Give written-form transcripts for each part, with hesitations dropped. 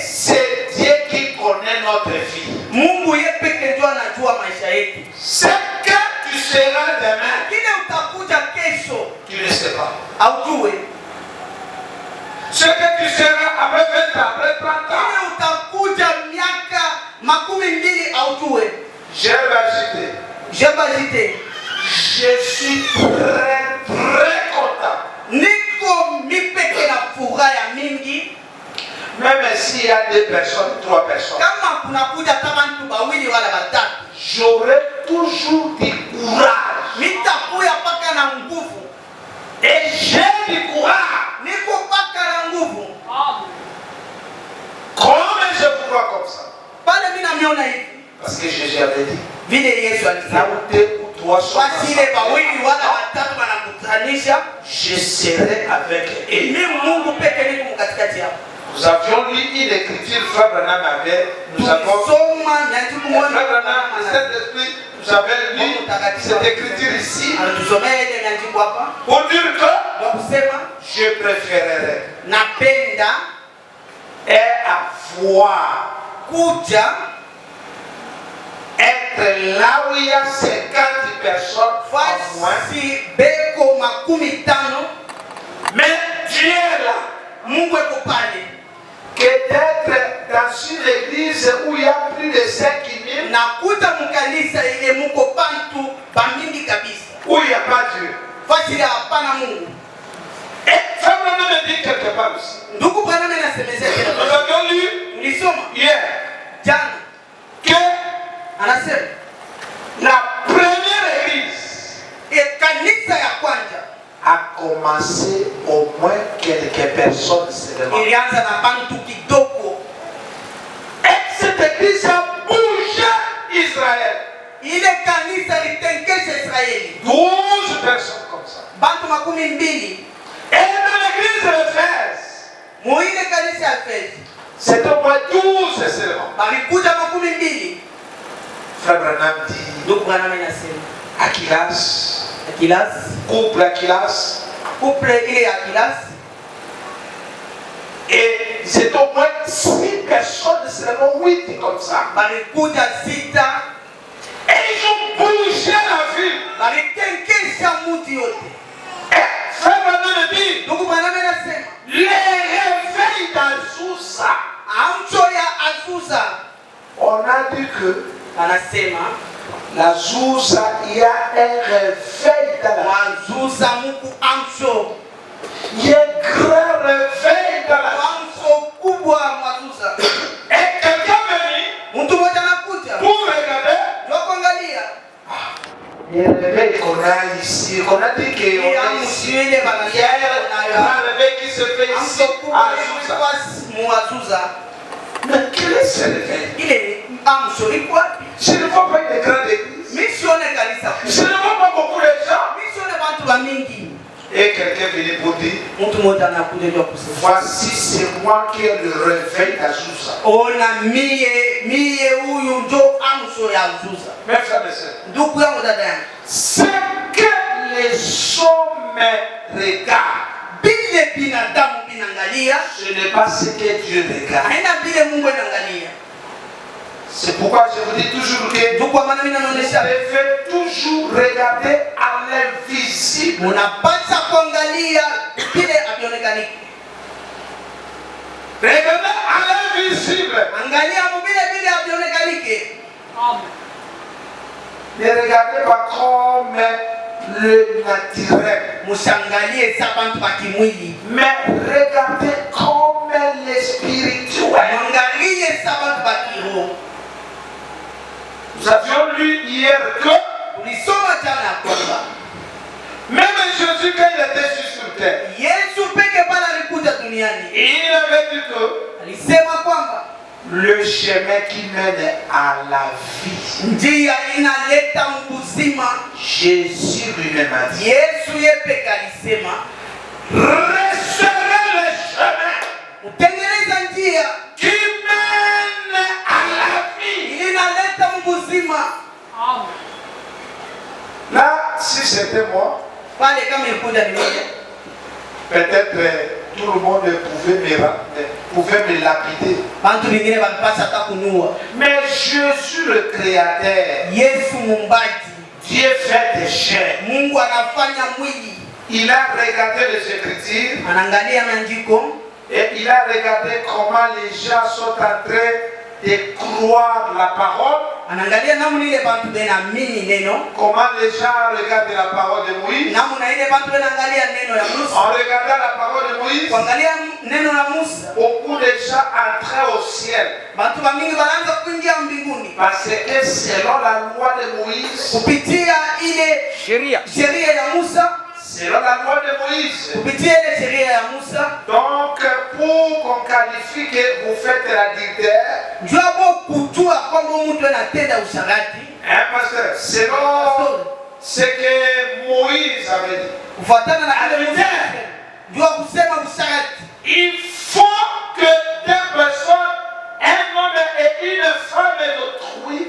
C'est Dieu qui connaît notre vie. Ce que tu seras demain, tu ne sais pas. Ce que tu seras après 20 ans, après 30 ans, je vais agiter. Je suis très content. Même s'il y a 2 personnes, 3 personnes, j'aurai toujours du courage. Et j'ai du courage. Comment je vous vois comme ça? Parce que Jésus avait dit, là où 2 ou 3 sont je serai avec eux. Nous avions lu une écriture, Frère Branham avait, nous avons, Frère Branham, le Saint-Esprit, nous avons lu cette écriture ici, pour dire que je préférerais avoir être là où il y a 50 personnes en moins, mais Dieu est là, que d'être dans une église où il y a plus de 5000, où il n'y a pas Dieu. Et ça me dit quelque part aussi. Nous avions lu hier que la première église a commencé au moins quelques personnes seulement. Et cette église a bougé Israël. 12 personnes comme ça. Et dans l'église d'Éphèse, c'est au moins 12 seulement. Frère Branham dit, Aquilas, couple Aquilas, et c'est au moins 6 personnes seulement, 8 comme ça. Et ils ont bougé la ville. Et Frère Branham dit, les réveils d'Azusa. On a dit que la Zouza, il y a un réveil dans la Zouza. Il y a un grand réveil dans la Zouza. Et quelqu'un venu pour regarder. Il y a un réveil qu'on a ici. On a dit qu'il y a ici. Il y a un réveil qui se fait ici à Zouza. Mais quel est ce réveil? Je ne vois pas une grande église. Je ne vois pas beaucoup de gens. Et quelqu'un vient pour dire, voici c'est moi qui ai le réveil d'Azusa. Mes frères et sœurs, ce que les hommes regardent, ce n'est pas ce que Dieu regarde. C'est pourquoi je vous dis toujours que vous devez toujours regarder à l'invisible. Regardez à l'invisible. Ne regardez pas comme le naturel, mais regardez comme le spirituel. Nous avions lu hier que même Jésus, quand il était sur terre, il avait dit que le chemin qui mène à la vie, Jésus lui-même a dit, resserrez le chemin qui mène à la vie. Là, si c'était moi, peut-être tout le monde pouvait me pouvaient me lapider. Mais Jésus le Créateur, Dieu fait des chairs. Il a regardé les Écritures et il a regardé comment les gens sont en train de croire la parole. Comment les gens regardent la parole de Moïse. En regardant la parole de Moïse, beaucoup de gens entraient au ciel. Parce que selon la loi de Moïse, selon la loi de Moïse, donc pour qu'on qualifie que vous faites l'adultère, pasteur, selon ce que Moïse avait dit, il faut que deux personnes, un homme et une femme d'autrui,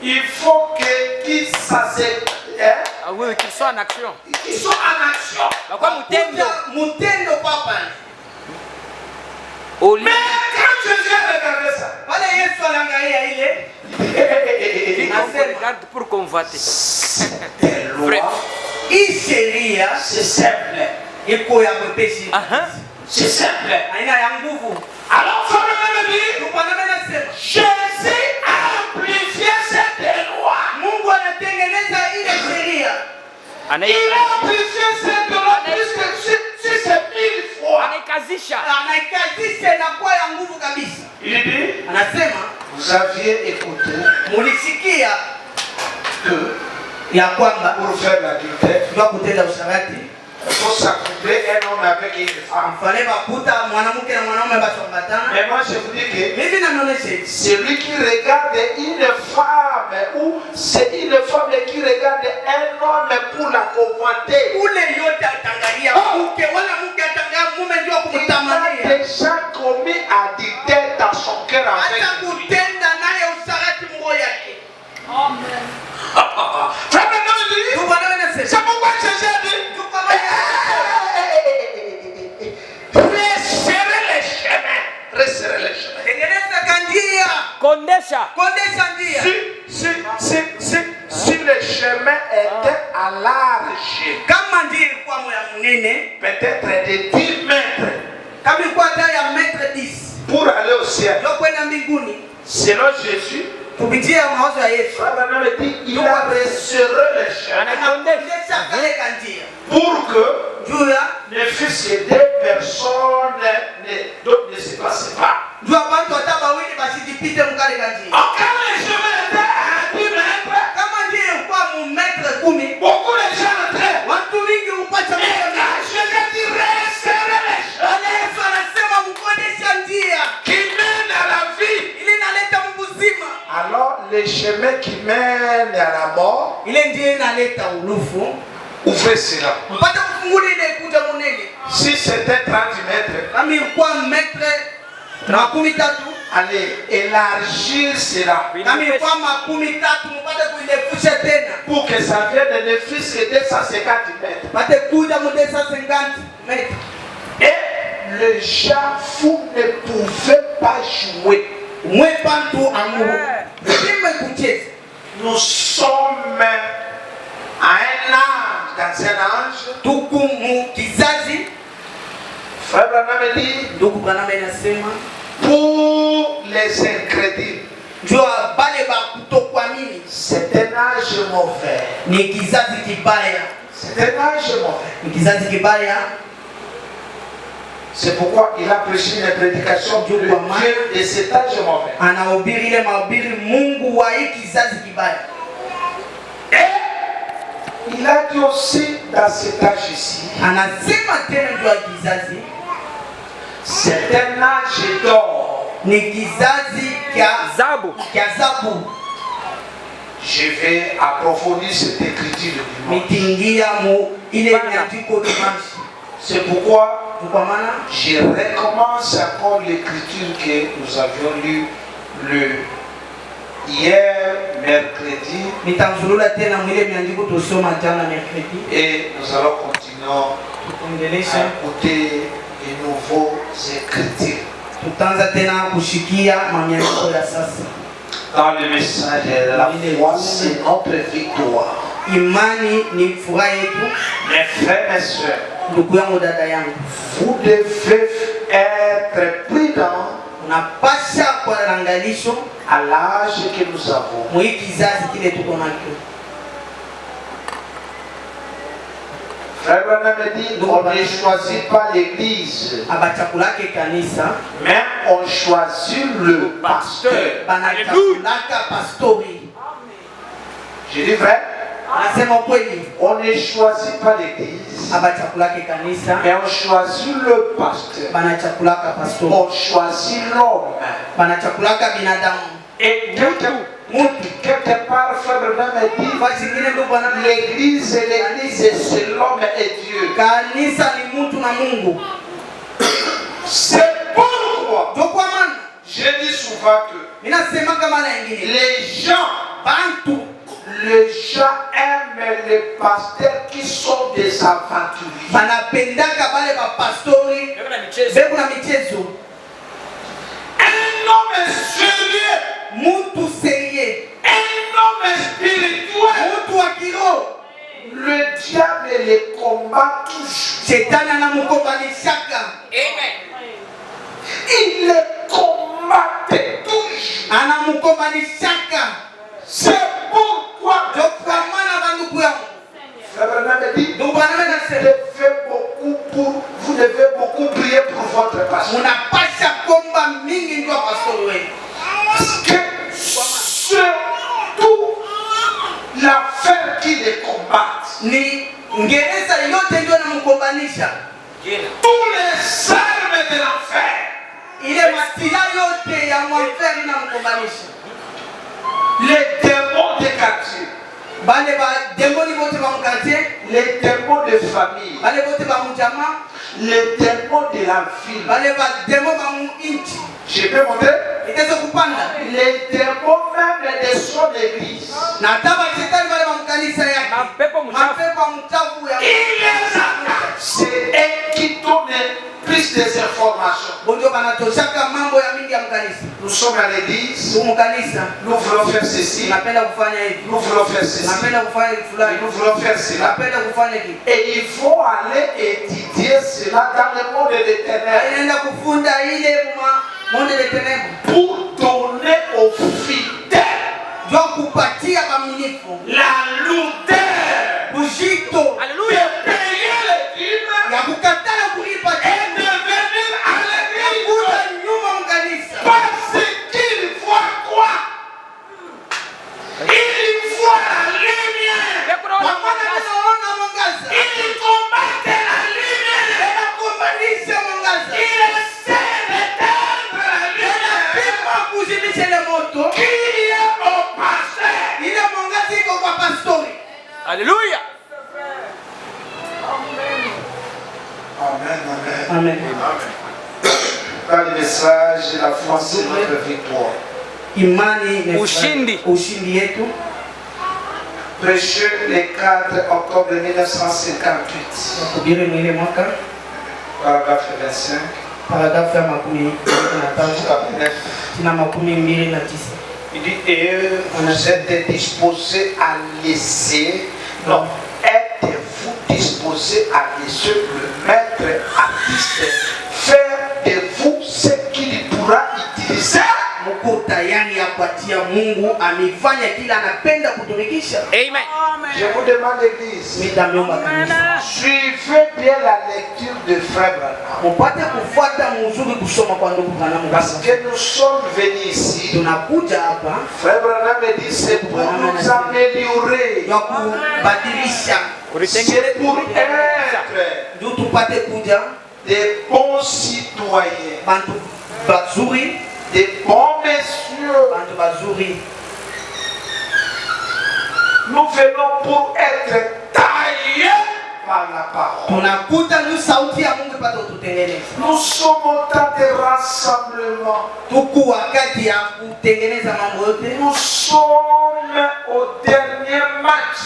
il faut qu'ils soient en action. Qu'ils soient en action. Mais quand Jésus a regardé ça, regarde pour convoiter. C'est simple. C'est simple. Alors, Jésus a amplifié cette loi. Il a amplifié cette loi plus que 1000 fois. Il dit, vous aviez écouté que pour faire l'adultère, il faut s'accoupler un homme avec une femme. Mais moi je vous dis que celui qui regarde une femme ou c'est une femme qui regarde un homme pour la convoiter, il a déjà commis adultère dans son cœur avec lui. C'est pourquoi Jésus a dit resserrer les chemins. Si le chemin était à large, peut-être de 10 mètres, pour aller au ciel, selon Jésus, il a resserré les chemins pour que ne fût-ce que deux personnes ne se passent pas. Quand le chemin était à 10 mètres, beaucoup de gens entraient. Jésus dit resserrer les chemins qui mènent à la vie. Alors les chemins qui mènent à la mort, ouvrez cela. Si c'était 30 mètres, allez élargir cela pour que ça vienne ne fût-ce que 250 mètres. Et les gens fous ne pouvaient pas jouer. Nous sommes à un âge, dans un âge, Frère Branham dit, pour les incrédules, c'est un âge mauvais. C'est un âge mauvais. C'est pourquoi il a prêché une prédication du Dieu de cet âge mauvais. Et il a dit aussi dans cet âge ici, c'est un âge d'or. Je vais approfondir cette écriture du dimanche. C'est pourquoi je recommence encore l'écriture que nous avions lue hier, mercredi. Et nous allons continuer écouter les nouveaux écritures. Dans le message de la foi, c'est notre victoire. Mes frères et sœurs, vous devez être prudents à l'âge que nous avons. Frère Branham dit, on ne choisit pas l'église, mais on choisit le pasteur. Je dis vrai, on ne choisit pas l'église, mais on choisit le pasteur. On choisit l'homme. Et quelque part, Frère Branham dit, l'église c'est l'homme et Dieu. C'est pourquoi je dis souvent que les gens aiment les pasteurs qui sont des aventuriers. Un homme sérieux, un homme spirituel, le diable les combat toujours. Il les combat toujours. C'est pourquoi vous devez beaucoup prier pour votre pasteur. Parce que surtout l'affaire qui les combat, tous les armes de l'enfer, les démons des quartiers, les démons de famille, les démons de la ville. Je peux montrer les démons même de son église. C'est eux qui donnent plus des informations. Nous sommes à l'église, nous voulons faire ceci, nous voulons faire ceci, nous voulons faire cela. Et il faut aller étudier cela dans le monde de l'éternel pour donner aux fidèles la lourdeur de payer les dîmes et de venir à l'église. Parce qu'il voit quoi? Il voit la lumière. Il combat la lumière. Il essaie d'éteindre la lumière. Qui est au pasteur? Alléluia. Amen. Dans le message, la foi c'est notre victoire. Ushindi yetu. Prêché le 4 octobre 1958. Paragraphe 25. Il dit, et vous êtes disposés à laisser. Non, êtes-vous disposés à laisser le maître artiste faire de vous ce qu'il pourra utiliser? Amen. Je vous demande l'église, suivez bien la lecture de Frère Branham. Parce que nous sommes venus ici. Frère Branham dit c'est pour nous améliorer. C'est pour être des bons citoyens, des bons messieurs. Nous venons pour être taillés par la parole. Nous sommes au temps de rassemblement. Nous sommes au dernier match.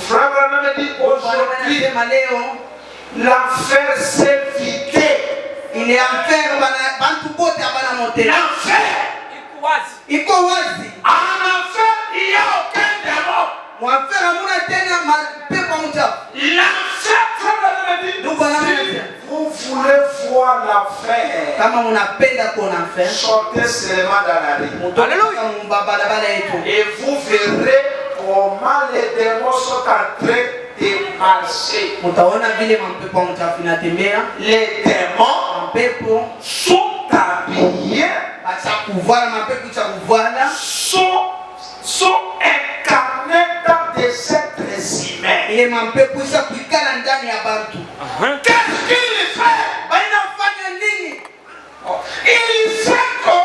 Frère Branham dit aujourd'hui anasema leo l'enfer s'est vidé. Ile enfer bantu bote abana monter. L'enfer iko wazi. En enfer il y a aucun démon. Enfer amuna tena mapepo mchafu. L'enfer vous voulez voir l'enfer. Kama unapenda kuona enfer, sortez seulement dans la rue. Alléluia. Et vous verrez comment les démons sont en train de marcher. Les démons sont habillés, sont incarnés dans des êtres humains. Qu'est-ce qu'il fait? Il sait quoi?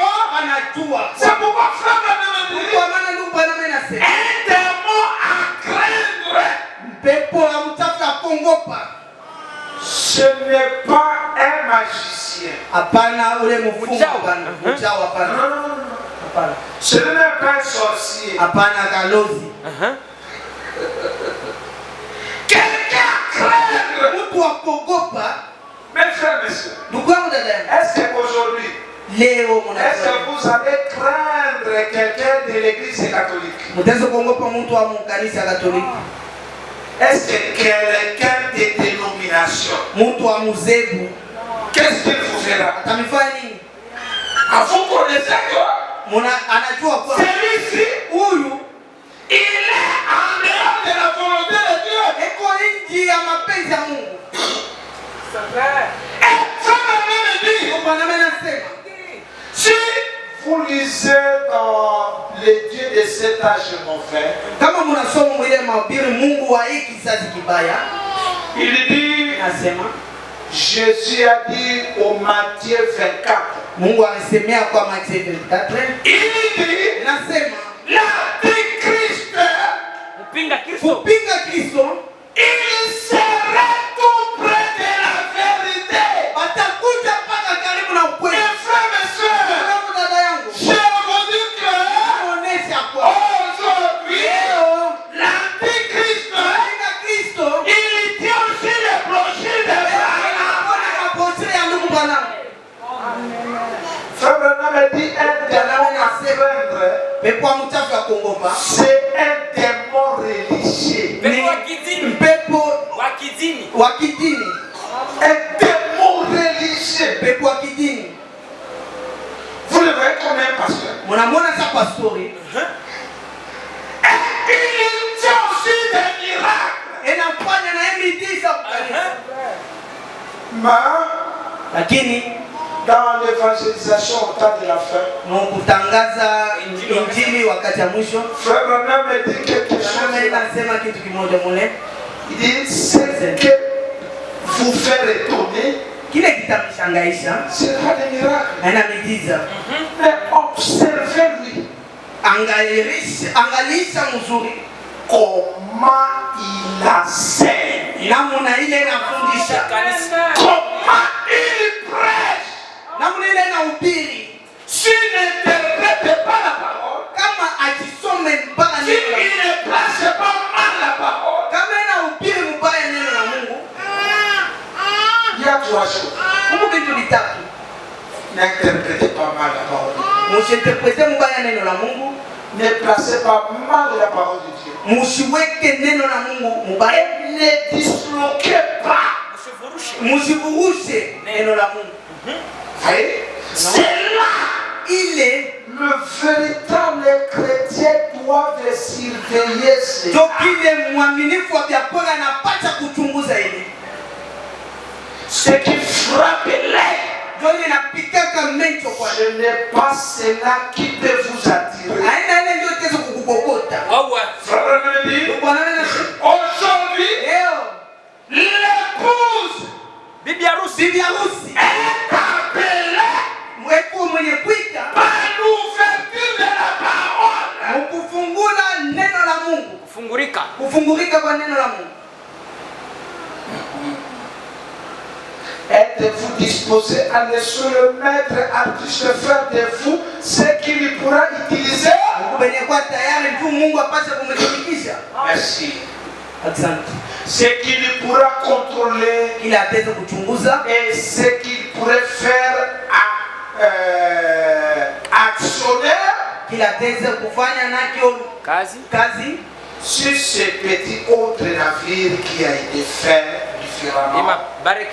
C'est pourquoi frère un démon à craindre. Ce n'est pas un magicien. Ce n'est pas un sorcier. Quelqu'un à craindre. Mes frères, messieurs, est-ce qu'aujourd'hui, est-ce que vous allez craindre quelqu'un de l'église catholique? Est-ce que quelqu'un de dénomination, qu'est-ce qu'il vous fera? Vous connaissez quoi? Celui-ci, il est en dehors de la volonté de Dieu. Si vous lisez dans les dieux de cet âge, mon frère, il dit, Jésus a dit au Matthieu 24, il dit, l'Antichrist, il serait tout près de la vérité. Mes frères et sœurs, je vous dis que aujourd'hui, l'Antichrist, il tient aussi les brochures de Branham. Frère Branham dit un démon à craindre. C'est un démon religieux. Un démon religieux. Vous le voyez comme un pasteur. Et il tient aussi des miracles. Dans l'évangélisation au temps de la fin, Frère Branham dit quelque chose. Il dit, ce que vous fait étonner, sera des miracles. Mais observez-lui. Comment il enseigne. Comment il prêche. S'il n'interprète pas la parole, s'il ne place pas mal la parole, il y a trois choses. N'interprétez pas mal la parole. Ne placez pas mal la parole de Dieu. Et ne disloquez pas. C'est là il est le véritable chrétien doit surveiller cela. Ce qui frappe l'œil, ce n'est pas cela qui peut vous attirer. Aujourd'hui, l'épouse Bibi Harusi est appelée par l'ouverture de la parole. Êtes-vous disposé à laisser le maître artiste faire de vous ce qu'il pourra utiliser? Merci. ce qu'il pourra contrôler kile ataweza kuchunguza et ce qu'il pourrait faire actionnaire kile ataweza kufanya nakyo kazi sur ce petit autre navire qui a été fait différemment et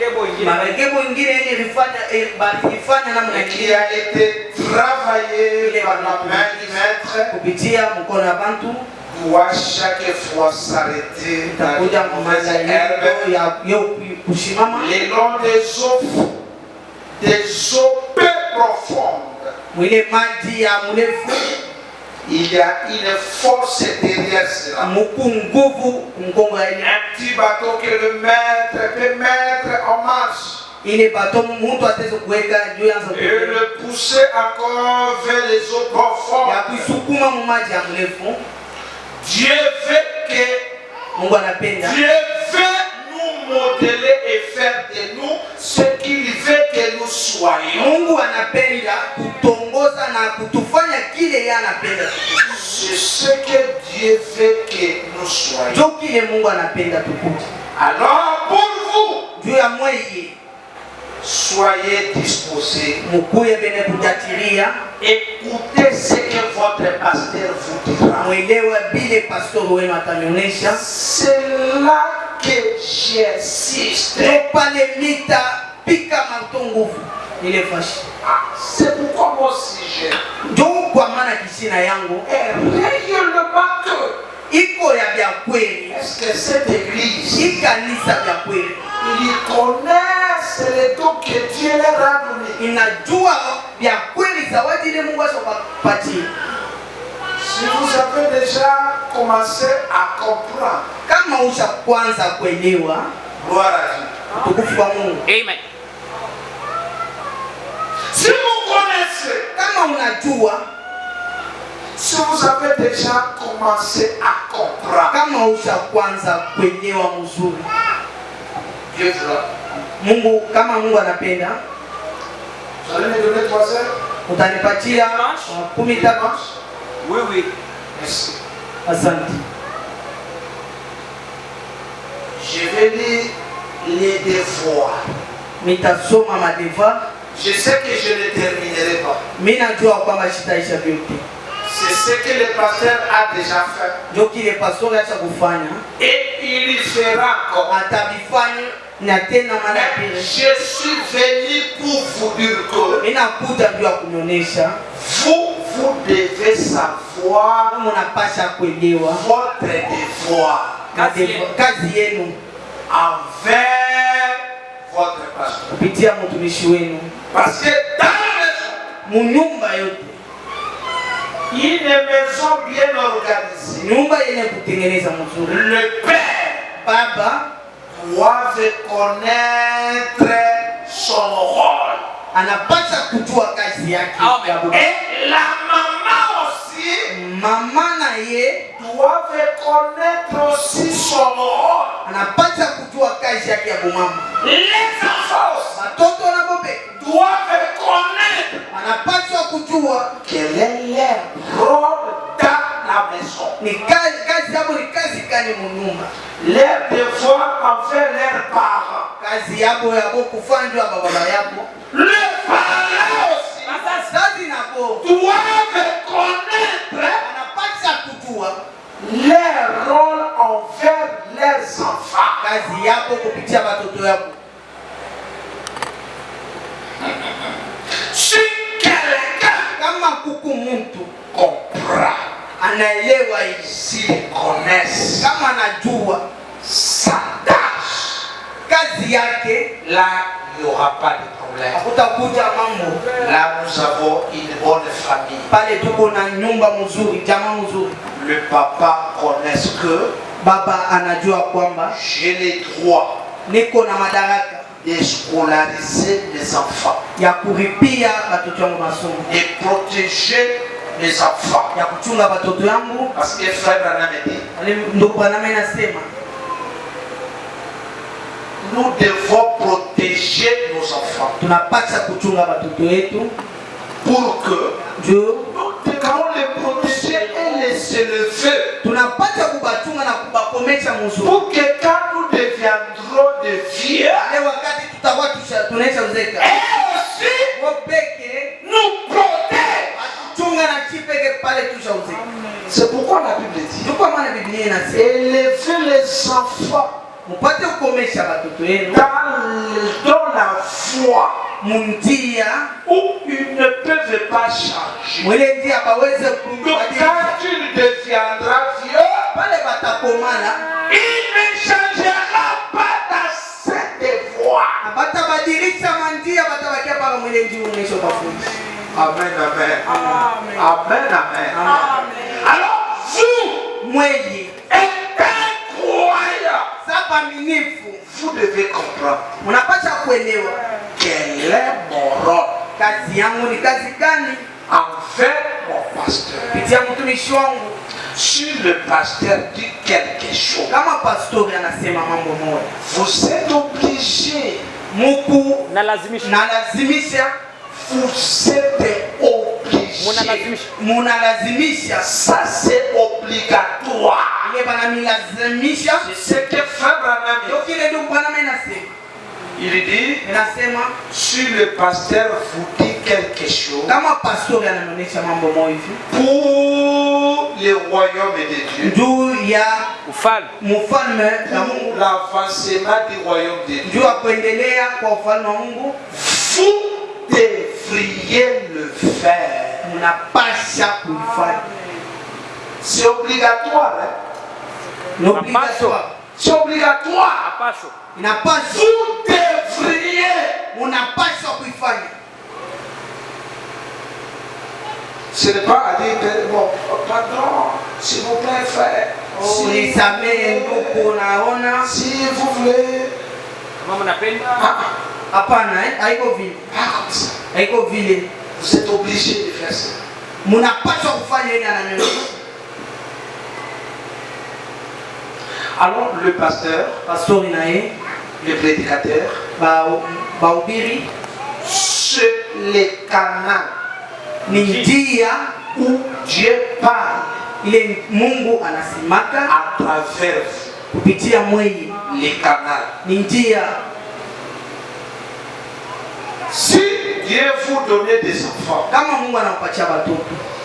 qui a été travaillé par la main du maître doit chaque fois s'arrêter dans les mauvaises herbes le long des eaux peu profondes. Il y a une force derrière cela. Un petit bateau que le maître peut mettre en marche et le pousser encore vers les eaux profondes. Dieu veut nous modeler et faire de nous ce qu'il veut que nous soyons. C'est ce que Dieu veut que nous soyons. Alors pour vous, soyez disposés. Écoutez ce que votre pasteur vous dira. C'est là que j'insiste. C'est pourquoi mon sujet réellement que est-ce que cette église ils connaissent les dons que Dieu leur a donnés? Si vous avez déjà commencé à comprendre, gloire à Dieu. Amen. Si vous connaissez, si vous avez déjà commencé à comprendre, Dieu fera. Vous allez me donner 3 heures? Oui. Merci. Je vais lire les devoirs. Je sais que je ne terminerai pas. C'est ce que le pasteur a déjà fait. Et il fera encore. Mais je suis venu pour vous dire que vous devez savoir votre devoir envers votre pasteur. Parce que dans la maison, une maison bien organisée, le père doit connaître son rôle. Et la maman aussi doit connaître aussi son rôle. Les enfants aussi doivent connaître quel est leur rôle dans la maison. Leur devoir envers leurs parents. Les parents aussi doivent connaître leur rôle envers leurs enfants. Si quelqu'un comprend, s'ils connaissent sa tâche, là il n'y aura pas de problème. Là nous avons une bonne famille. Le papa connaît que j'ai les droits de scolariser les enfants, de protéger les enfants. Parce que frère Branham dit, nous devons protéger nos enfants pour que nous devons les protéger et les élever pour que quand nous nous deviendrons des vieux, et aussi nous protège. C'est pourquoi la Bible dit élevez les enfants dans la foi où ils ne peuvent pas changer. Donc quand tu deviendras vieux, il ne changera pas dans cette voie. Amen, amen. Amen, amen. Alors vous, étant croyants, vous devez comprendre quel est mon rôle envers mon pasteur. Si le pasteur dit quelque chose, vous êtes obligé. Vous êtes obligé. Ça c'est obligatoire. C'est ce que frère Branham il dit, si le pasteur vous dit quelque chose pour le royaume de Dieu, l'avancement du royaume de Dieu, vous devriez le faire. C'est obligatoire. C'est obligatoire. Vous devriez. Ce n'est pas à dire, bon, pardon, s'il vous plaît, frère. Si vous voulez. Pas comme ça. Vous êtes obligé de faire ça. Alors le pasteur, le prédicateur, c'est le canal où Dieu parle à travers les canaux. Si Dieu vous donne des enfants,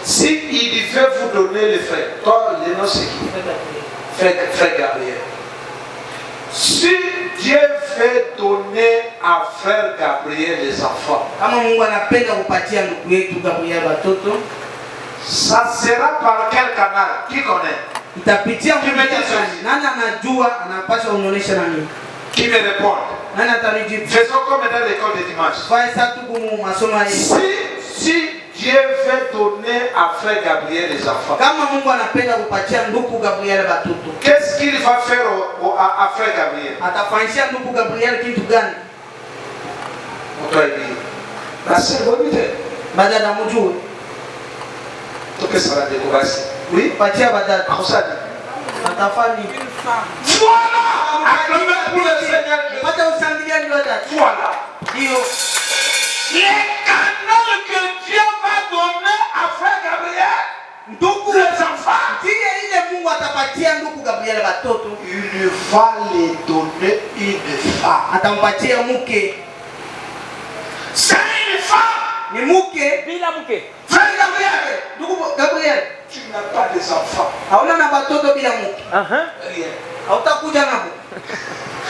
si il veut vous donner les frères, toi, le nom c'est qui? Frère Gabriel. Si Dieu veut donner à frère Gabriel les enfants, ça sera par quel canal? Qui connaît? Qui me répond? Faisons comme dans l'école de dimanche. Si Dieu veut donner à frère Gabriel les enfants, qu'est-ce qu'il va faire à frère Gabriel? Oui, voilà, acclamez pour le Seigneur. Voilà. Les canaux que Dieu va donner à frère Gabriel, les enfants, il va les donner une femme. C'est une femme. Frère Gabriel, tu n'as pas des enfants. Rien.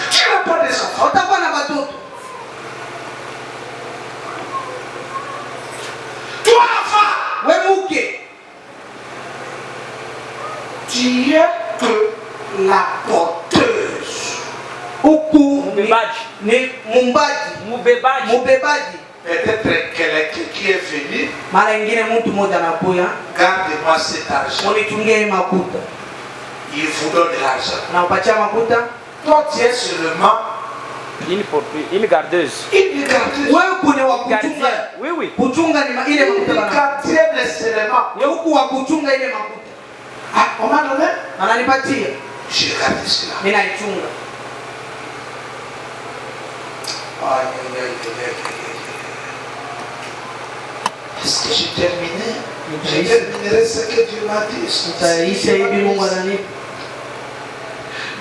Tu n'as pas des enfants. Toi, enfant, tu es que la porteuse. Peut-être quelqu'un qui est venu. Garde-moi cet argent. Il vous donne l'argent. Toi, tu es seulement une gardeuse. Une gardeuse. Oui, oui. Une gardienne seulement. Ah, on m'a donné? J'ai gardé cela. Est-ce que j'ai terminé? Je terminerai ce que Dieu m'a dit.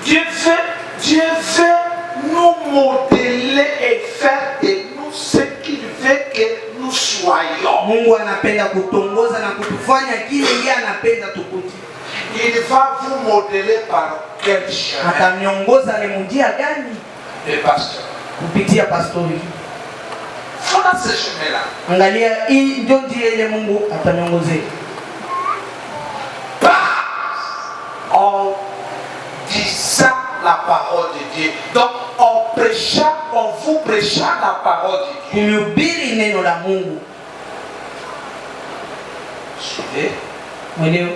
Dieu Dieu veut nous modeler et faire de nous ce qu'il veut que nous soyons. Mungu anapenda kutongoza na kutufanya kile yeye anapenda tukuje. Il va vous modeler par quel chemin? Ataniongoza ni njia gani? Le pasteur. Kupitia pastori. Voilà ce chemin-là. Angalia hii ndio njia ile Mungu ataniongozea. En disant la parole de Dieu. Donc en vous prêchant la parole de Dieu. Kuhubiri neno la Mungu. Suivez. Mwelewa.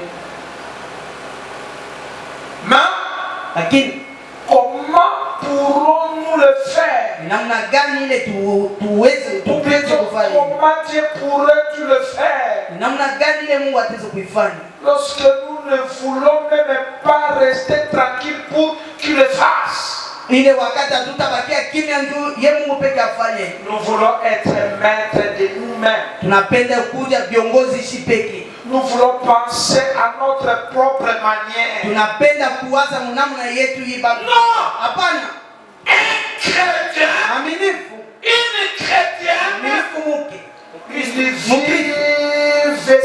Lakini comment pourrons-nous le faire? namna gani ile tuweze kufanya? Comment Dieu pourrait-tu le faire? Namna gani ile Mungu ataweza kuifanya? Lorsque nous ne voulons même pas rester tranquilles pour qu'il le fasse. Ile wakati tutabakia kimya ndio yeye Mungu peke afanye. Nous voulons être maîtres de nous-mêmes. Tunapenda kuja viongozi shi peke. Nous voulons penser à notre propre manière. Tunapenda kuwaza namna yetu iba. Hapana. Un chrétien, Aminifu, une chrétienne, il vive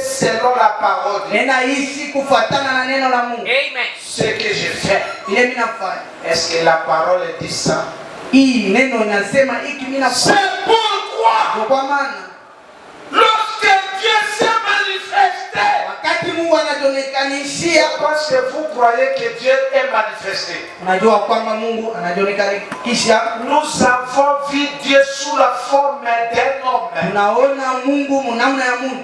selon la parole. Ninaishi kufuatana na neno la Mungu. Amen. Ce que je fais. Ile mimi nafanya. Est-ce que la parole dit ça? Hii neno inasema hiki mimi nafanya. C'est pourquoi Kwa maana lorsque Dieu s'est manifesté, wakati Mungu anajionekanishia, parce que vous croyez que Dieu est manifesté. unajua kwamba Mungu anajionekanisha. Nous avons vu Dieu sous la forme d'un homme. Tunaona Mungu namna ya mtu.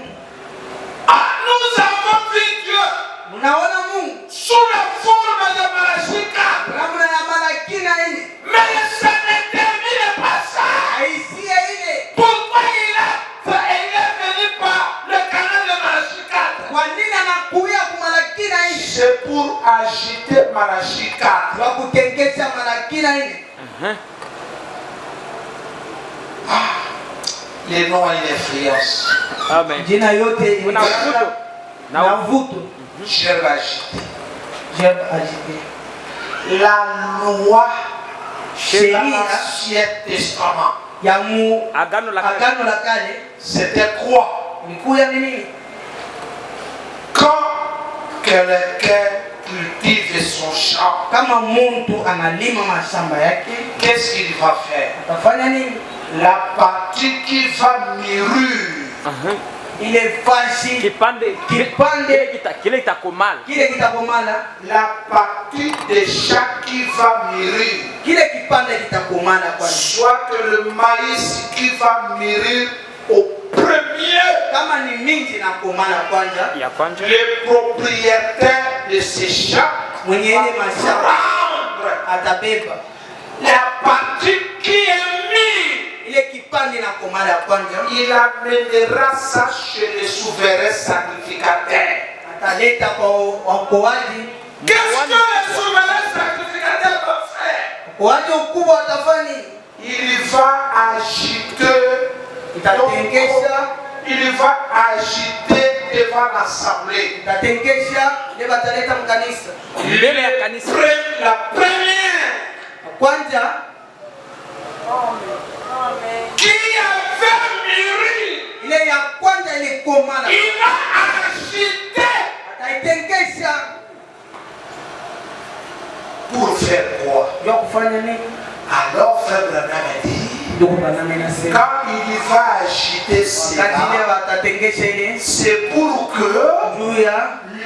Nous avons vu Dieu Unaona Mungu sous la forme de Malachika. namna ya Malakina ile. Mais ça ne termine pas ça. Haisia ile. Pourquoi il est venu par le canal de Malachika? Kwa nini anakuja kwa Malakina ile? C'est pour agiter Malachika. Kwa kutengesha Malakina ile. Les noms et les influences. Amen. Jina yote Kuna mvuto. na mvuto. Gerbe agité. Gerbe agité. La loi chez Sheria l'Ancien Testament. ya mu Agano la kale. Agano la kale C'était quoi? ilikuwa nini? Quand quelqu'un cultive son champ, Kama mtu analima mashamba yake, qu'est-ce qu'il va faire? atafanya nini? La partie qui va mûrir, Ile fashi Kipande kile kitakomala. kile kitakomala, la partie de champ qui va mûrir, kile kipande kitakomala kwa nini? soit que le maïs qui va mûrir au premier, Kama ni mingi na komala kwanza, Ya kwanza. le propriétaire de ces champs mwenye ile mashamba prendre atabeba la partie qui est mûre. ile kipande na komala ya kwanza, Il amènera ça chez le souverain sacrificateur. ataleta kwa wakoaji. Qu'est-ce que le souverain sacrificateur va faire? Wakoaji ukubwa watafanya nini? Il va agiter. Itatengesha, Il va agiter devant l'assemblée. itatengesha, ile bataleta mkanisa. Mbele ya kanisa. La première Kwanza qui avait mûri, ile ya kwanza ile komala, il va agiter. ataitengesha Pour faire quoi? ya kufanya nini? Alors Frère Branham a dit, Ndio banana inasema quand il va agiter wakati ile cela, watatengesha ile c'est pour que juu ya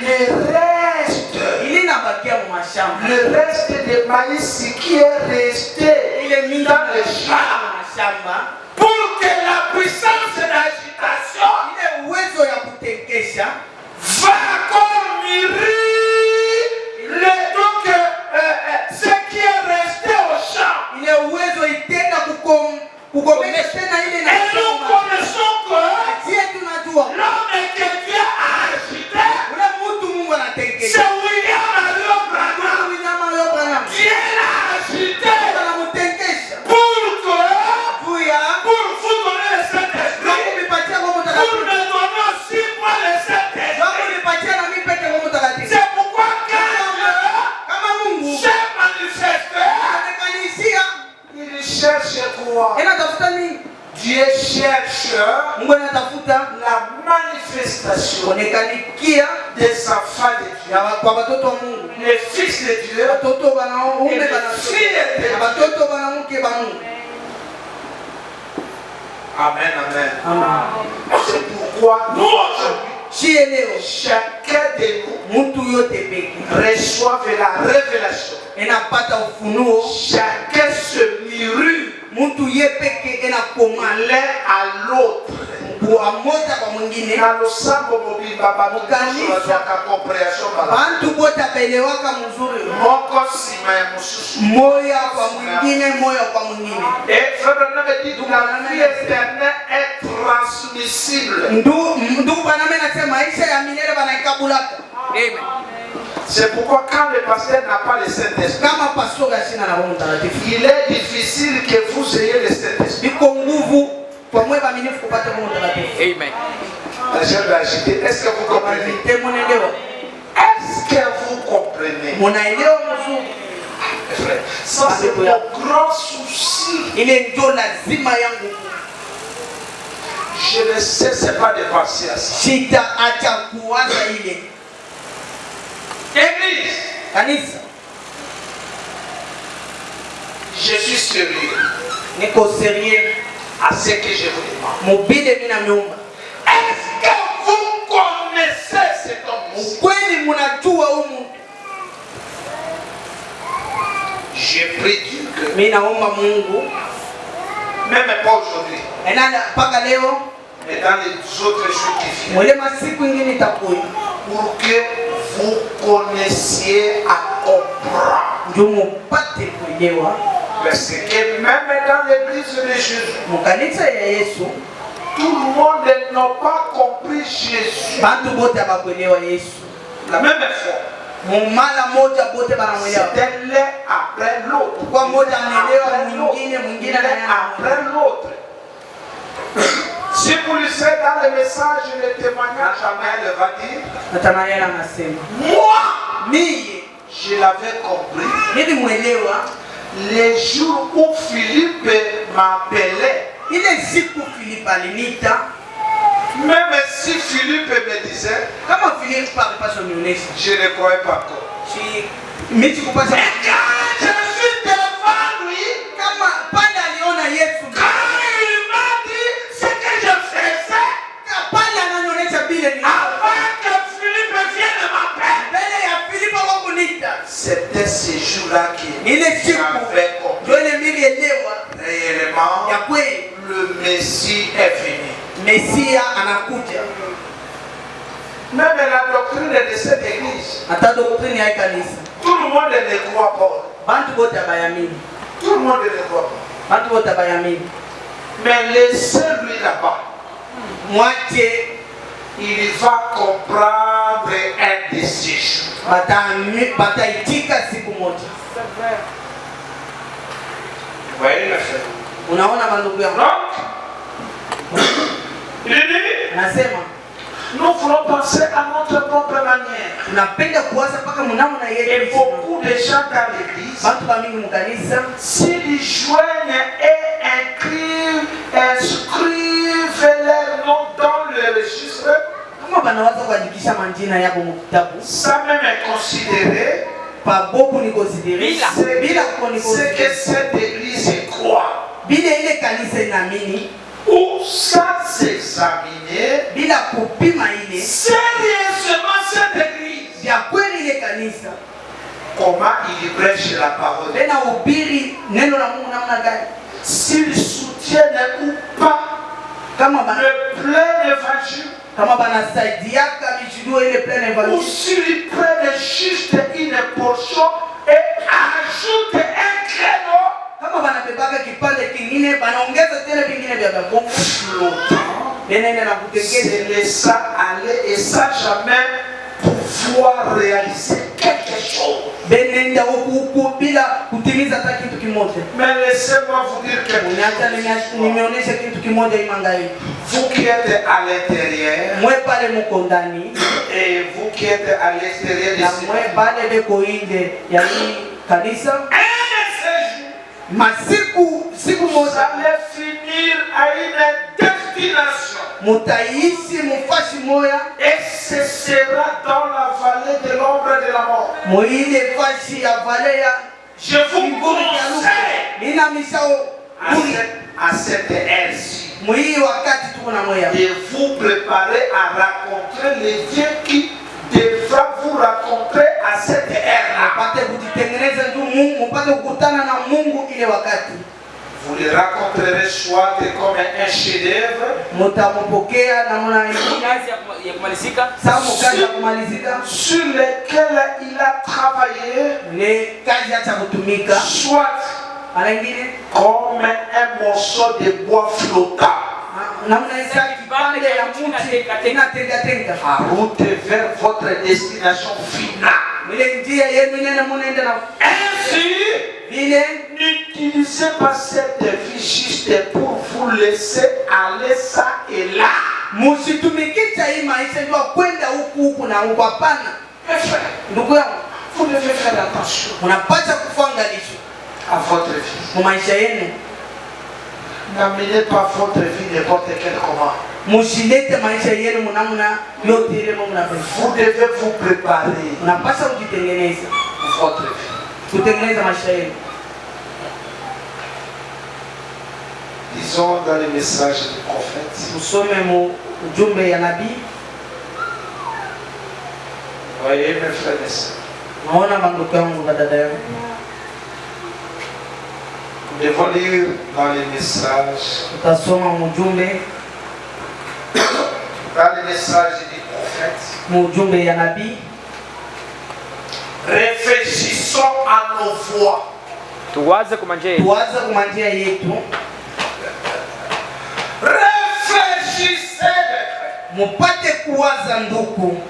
le reste, ili nabakia mu mashamba, le reste de maïs qui est resté ile mingi dans na le champ, mashamba, pour que la puissance d'agitation ile uwezo ya kutengesha va encore mûrir donc ce qui est resté au champ. ile uwezo itenda kukomesha tena ile na Et nous connaissons que sie tunajua l'homme que Dieu a agité, ule mtu Mungu c'est anatengesha William Marion Branham. William Marion Branham Dieu l'a agité anamutengesha pour juu ya vous donner le Saint-Esprit, kumipatia kwa pour mtakatifu, nous donner aussi moi le Saint-Esprit. kumipatia na mimi pete kwa mtakatifu. C'est pourquoi quand Kama Mungu s'est manifesté, cherche quoi? Dieu cherche la manifestation des enfants de Dieu, les fils de Dieu, et les filles de Dieu. Amen, amen. C'est pourquoi nous aujourd'hui, chacun de nous reçoit la révélation. Chacun se murmure l'un à l'autre. Et frère Branham dit que la vie éternelle est transmissible. Amen. C'est pourquoi quand le pasteur n'a pas le Saint-Esprit, il est difficile que vous ayez le Saint-Esprit. Amen. Est-ce que vous comprenez? Est-ce que vous comprenez? Ça c'est mon grand souci. Je ne cesse pas de penser à ça. Église, je suis sérieux à ce que je vous demande. Est-ce que vous connaissez cet homme? Je prie Dieu que même pas aujourd'hui, mais dans les autres jours qui viennent, pour que vous connaissiez à comprendre. Parce que même dans l'église de Jésus, tout le monde n'a pas compris Jésus. La même fois. C'était l'un après l'autre. Après l'autre. Si vous lisez dans le message, le témoignage, Nathanaël va dire, moi, je l'avais compris. Les jours où Philippe m'appelait, même si Philippe me disait, je ne croyais pas encore. Mais quand je suis devant lui, quand il m'a dit ce que je faisais, avant que Philippe vienne m'appeler, c'était ce jour-là qu'il avait compris. Réellement, le Messie est venu. Même la doctrine de cette église, tout le monde ne croit pas. Tout le monde ne croit pas. Mais laissez-lui là-bas. Il va comprendre un de ces jours. Vous voyez le fait? Il dit, nous voulons penser à notre propre manière. Et beaucoup de gens dans l'église, s'ils joignent et inscrivent leur nom dans le registre, ça même est considéré ce que cette église croit. Ou sans s'examiner sérieusement cette église. Comment il prêche la parole? S'ils soutiennent ou pas le plein évangile, ou s'ils prennent juste une portion et ajoutent un créneau, c'est laisser aller et ça jamais pouvoir réaliser quelque chose. Mais laissez-moi vous dire quelque chose. Vous qui êtes à l'intérieur et vous qui êtes à l'extérieur de Masiku siku vous moja allez finir à une destination. mutaishi mufasi moya Et ce sera dans la vallée de l'ombre de la mort. muile fasi ya vale ya Je vous conseille nina misao à cette ère-ci muii wakati tuko na moya de vous préparer à rencontrer les dieux qui devra vous rencontrer à cette ère-là. mupate kujitengeneza juu Mungu mupate kukutana na Mungu ile wakati Vous les rencontrerez soit comme un chef-d'œuvre, mutamupokea namna hii kazi ya kumalizika sababu kazi ya kumalizika sur lesquels il a travaillé, ile kazi acha kutumika soit alingine comme un morceau de bois flottant, namna hii kipande ya mti inatenga en route vers votre destination finale. ile njia yenu nene munaenda na Ainsi, vile n'utilisez pas cette vie juste pour vous laisser aller ça et là. musitumikisha hii maisha jua kwenda huku na huku. Hapana Mes frères, ndugu yangu, vous devez faire attention unapata kufuangalisha à votre vie. mu maisha yenu. N'amenez pas votre vie n'importe quel comment. Musilete maisha yenu munamuna yote ile mnafanya. Vous devez vous préparer Unapaswa kujitengeneza, pour votre vie. kutengeneza maisha yenu. Disons dans les messages du prophète. Musome mu ujumbe ya nabii. Voyez mes frères et sœurs. Naona mandugu yangu na dada yangu, Nous devons lire dans les messages. tutasoma mujumbe Dans les messages du prophète. mujumbe ya nabii. Réfléchissons à nos voies. tuwaze kwa njia yetu. Tuanze kumanjia yetu, Réfléchissez. mupate kuwaza ndugu.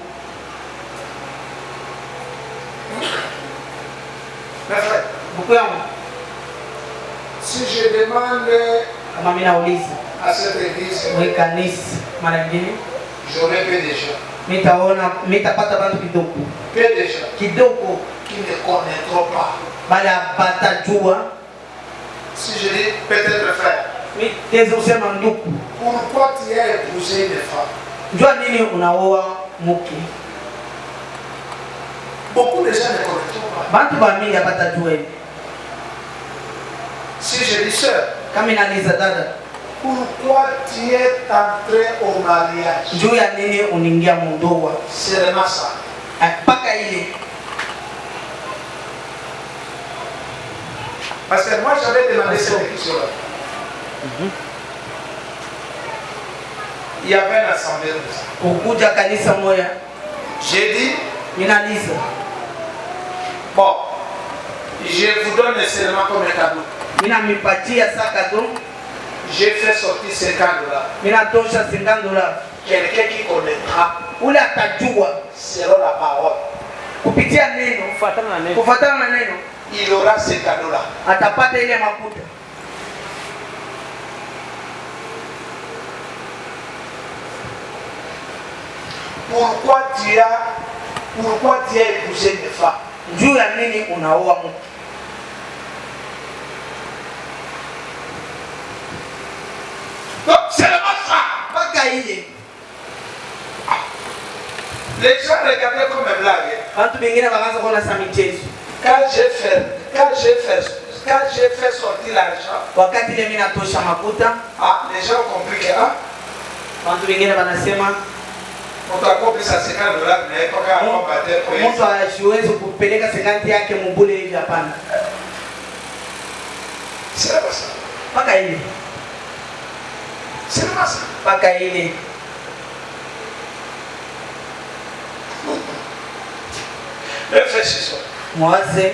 Mes frères, Ndugu yangu, si je demande kama mimi nauliza à cette église, wewe kanisa, mara nyingine j'aurai peu de gens. mitapata bantu kidogo Peu de gens kidogo, qui ne connaîtront pas. bala batajua. Si je dis peut-être frère, Mitaweza kusema ndugu, pourquoi tu as épousé une femme? njua nini unaoa mke? Beaucoup de gens ne connaîtront pas. Bantu bamingi abatajua hivi. Si je dis sœur, Kama inaliza dada, pourquoi tu es entré au mariage? njuu ya nini uningia mundoa? C'est vraiment ça. Mpaka ile Parce que moi j'avais demandé cette question-là. Il y avait une assemblée de ça. kukuja kanisa moya, J'ai dit, inaliza bon, je vous donne seulement comme un cadeau. minamipatia saka tu, J'ai fait sortir $50. minatosha $50. Quelqu'un qui connaîtra Ule atajua selon la parole, kupitia neno, Kufuatana na neno. kufuatana na neno, il aura ces cadeaux-là. atapata ile makuta. Pourquoi tu as épousé une femme? Njuu ya nini unaoa mke? Donc c'est vraiment ça. Mpaka ile Les gens regardaient comme une blague. watu wengine wakaanza kuona sa michezo. Quand j'ai fait sortir l'argent, Wakati ile mimi natosha makuta, les gens ont compris que watu wengine wanasema on t'a compris ça $50, mais pas qu'à combattre. mtu asiwezi kupeleka 50 yake mubule hivi, hapana. C'est vraiment ça. Mpaka ile C'est vraiment ça. mpaka ile Réfléchissons. muwaze,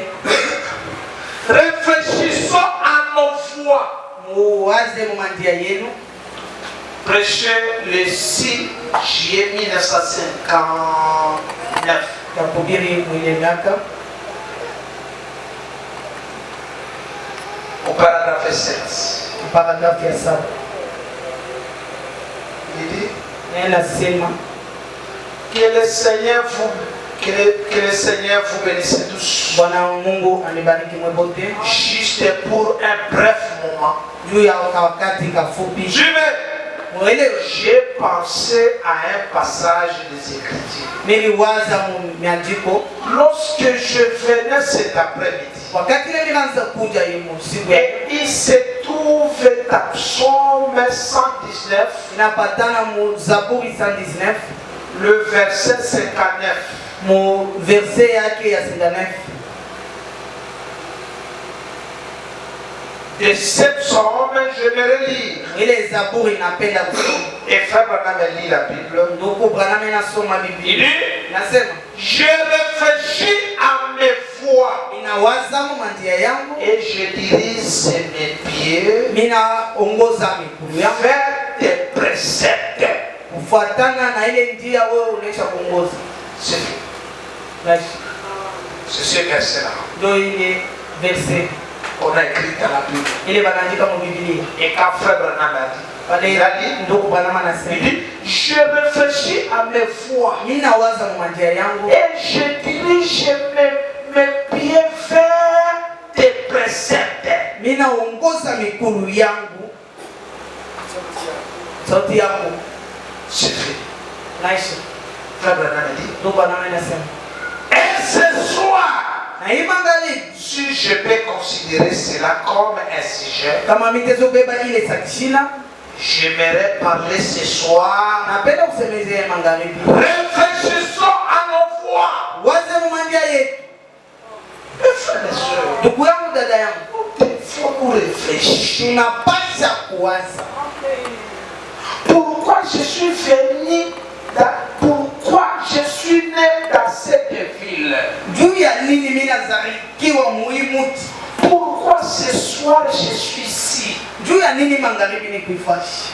Réfléchissons à nos voies. muwaze mumandia yenu. Prêché le 6 juillet 1959. Tahubiri mwile miaka Au paragraphe 7. paragrafu ya 7 Il dit nasema que le Seigneur vous Que le Seigneur vous bénisse tous. Bwana Mungu anibariki mwote. Juste pour un bref moment. Juu ya wakati kafupi. J'ai pensé à un passage des Écritures. Niliwaza miandiko. Lorsque je venais cet après-midi. Wakati nilianza kuja himo siku. Et il se trouve dans Psaume 119. Inapatana mu Zaburi 119. Le verset 59. Mu verset yake ya 59. De ce psaume, je me relis. Ile Zaburi napenda kusoma. Et Frère Branham lit la Bible. Ndugu Branham anasoma Biblia. Il dit, nasema, je réfléchis à mes voies. Ninawaza mandia yangu. Et je dirige mes pieds. Ninaongoza miguu yangu vers tes préceptes. Kufuatana na ile njia wewe unaisha kuongoza. C'est ce verset-là. Ndio ile verset on a écrit dans la Bible. Ile banaandika mu Biblia. Et quand Frère Branham a dit, ndugu Branham anasema, il dit, je réfléchis à mes voies. Ninawaza mandia yangu. Et je dirige mes pieds vers tes préceptes. Ninaongoza miguu yangu. Sauti yako. C'est fait. Naisha. Frère Branham a dit, ndugu Branham anasema, et ce soir, na imangali, si je peux considérer cela comme un sujet, kama mitezobeba ile sakishina, j'aimerais parler ce soir. Napenda kusemezea mangali. Réfléchissons à nos voies. Waze mumandia yetu. Frères et sœurs, ndugu yangu, dada yangu, il faut nous réfléchir. Tunapasha kuwaza. Pourquoi je suis venu pourquoi je suis né dans cette ville? Juu ya nini mimi nazalikiwa muhimuti? Pourquoi ce soir je suis ici? Juu ya nini magharibi ni kuifashi?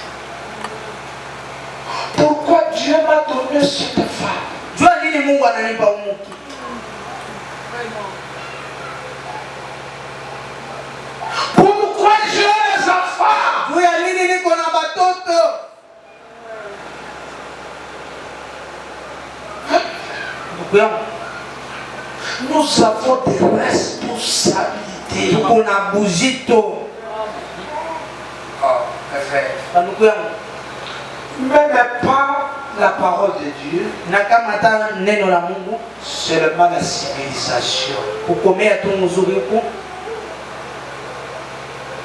Pourquoi Dieu m'a donné cette femme? Juu ya nini Mungu ananipa umuki? Pourquoi j'ai des enfants? Juu ya nini niko na batoto? Nous avons des responsabilités. Tuko na bujito. Même pas la parole de Dieu, na kama hata neno la Mungu, seulement la civilisation. Kukomea tu mzuri huko.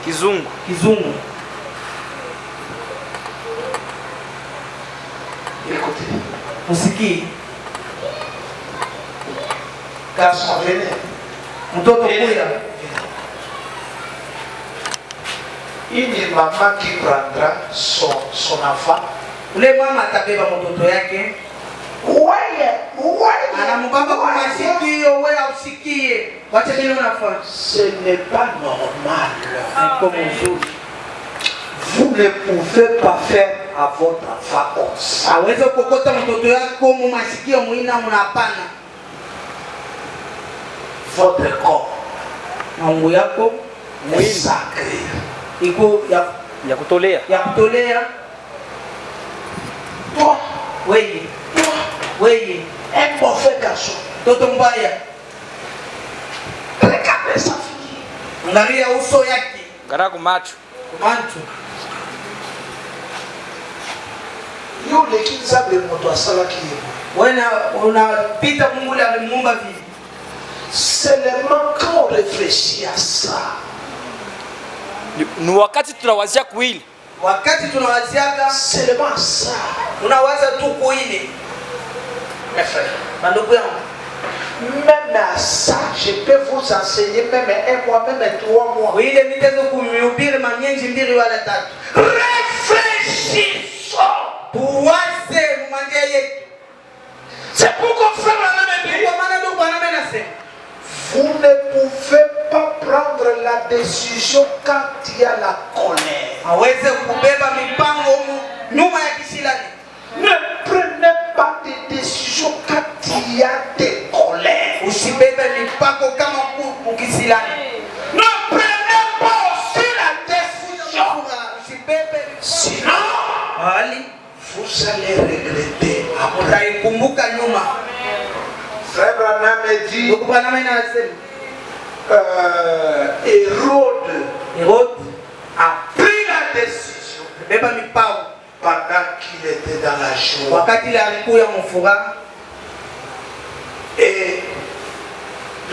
Kizungu. Écoutez. Musiki. Garçon, venez. Mtoto kuya. Une maman qui prendra son enfant. Ule mama atabeba mtoto yake. Anambamba kwa masikio, wewe usikie. Wacha vile unafanya. Ce n'est pas normal. C'est comme aujourd'hui. Vous ne pouvez pas faire à votre enfant comme ça. Aweze kokota mtoto yako mu masikio muina mnapana. Votre corps. Mungu yako est sacré. Iko ya kutolea. Toi, wewe, un mauvais garçon. Toto mbaya. Regardez sa fille. Angalia uso yake. Angalia kumacho. Yo lekinza be moto asala kiyo. Wena unapita Mungu la alimuumba vipi? Seulement quand on réfléchit à ça. Ni wakati tunawazia kuili. Wakati tunawaziaga seulement ça. Unawaza tu kuili. Mes frères, bandugu yangu, même à ça, je peux vous enseigner même un mois, même 3 mois. Wile mitezo kumihubiri manyenji mbili wala tatu. Réfléchissons. Tuwaze mumandia yetu. C'est pourquoi frère Branham dit. Kwa maana ndugu Branham anasema, vous ne pouvez pas prendre la décision quand il y a la colère. Aweze kubeba mipango nyuma ya kisilani. Ne prenez pas de décisions quand il y a des colères. Usibebe mipango kama kukisilani. Ne prenez pas aussi la décision. Sinon, hali vous allez regretter. Utaikumbuka nyuma. Frère Branham dit Hérode a pris la décision pendant qu'il était dans la joie. Et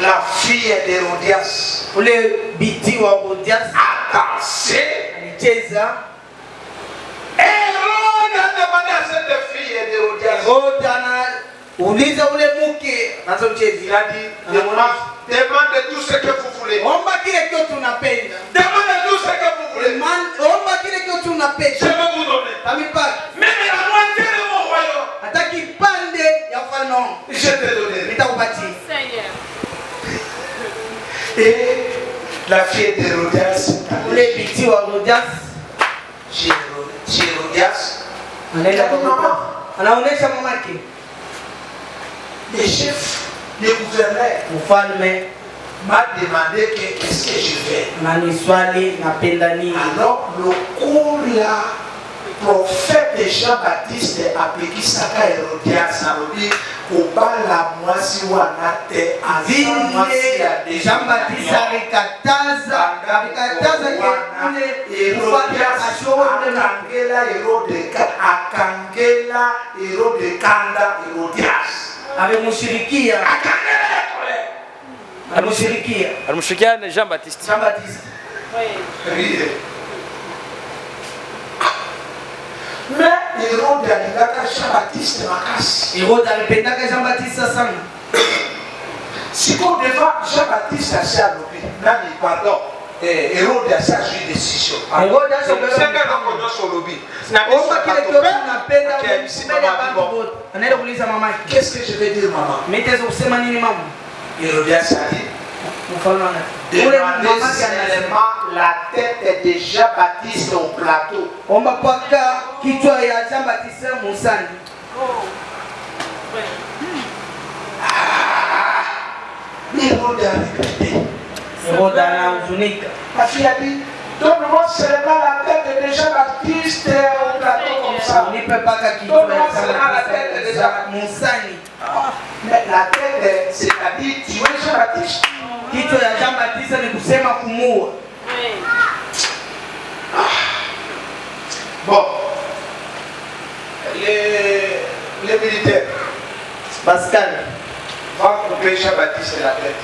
la fille d'Hérodias a dansé. Hérode a demandé à cette fille d'Hérodias. Il a dit, demandez tout ce que vous voulez. Demandez tout ce que vous voulez. Je vais vous donner. Même la moitié de mon royaume. Je te donnerai. Et la fille d'Hérodias, le chef, le gouverneur m'a demandé qu'est-ce que je fais. Alors le cours là, prophète Jean-Baptiste a appliqué ça à Hérodias a dit au bas la moisi ou à Jean-Baptiste a ricataza Alimshirikia na Jean-Baptiste. Mais Hérode alingaka Jean-Baptiste makasi. Siko devant Jean-Baptiste a alobi nani pardon Hérode a joué décision. Qu'est-ce que je vais dire maman? Hérodias a dit demandez seulement la tête de Jean-Baptiste au plateau. Hérode a répété. La fille a dit donne-moi seulement la tête de Jean-Baptiste au plateau comme ça. Donne-moi seulement la tête de Jean-Baptiste. Mais la tête, c'est-à-dire tuer Jean-Baptiste. Bon, les militaires Pascal va couper Jean-Baptiste la tête.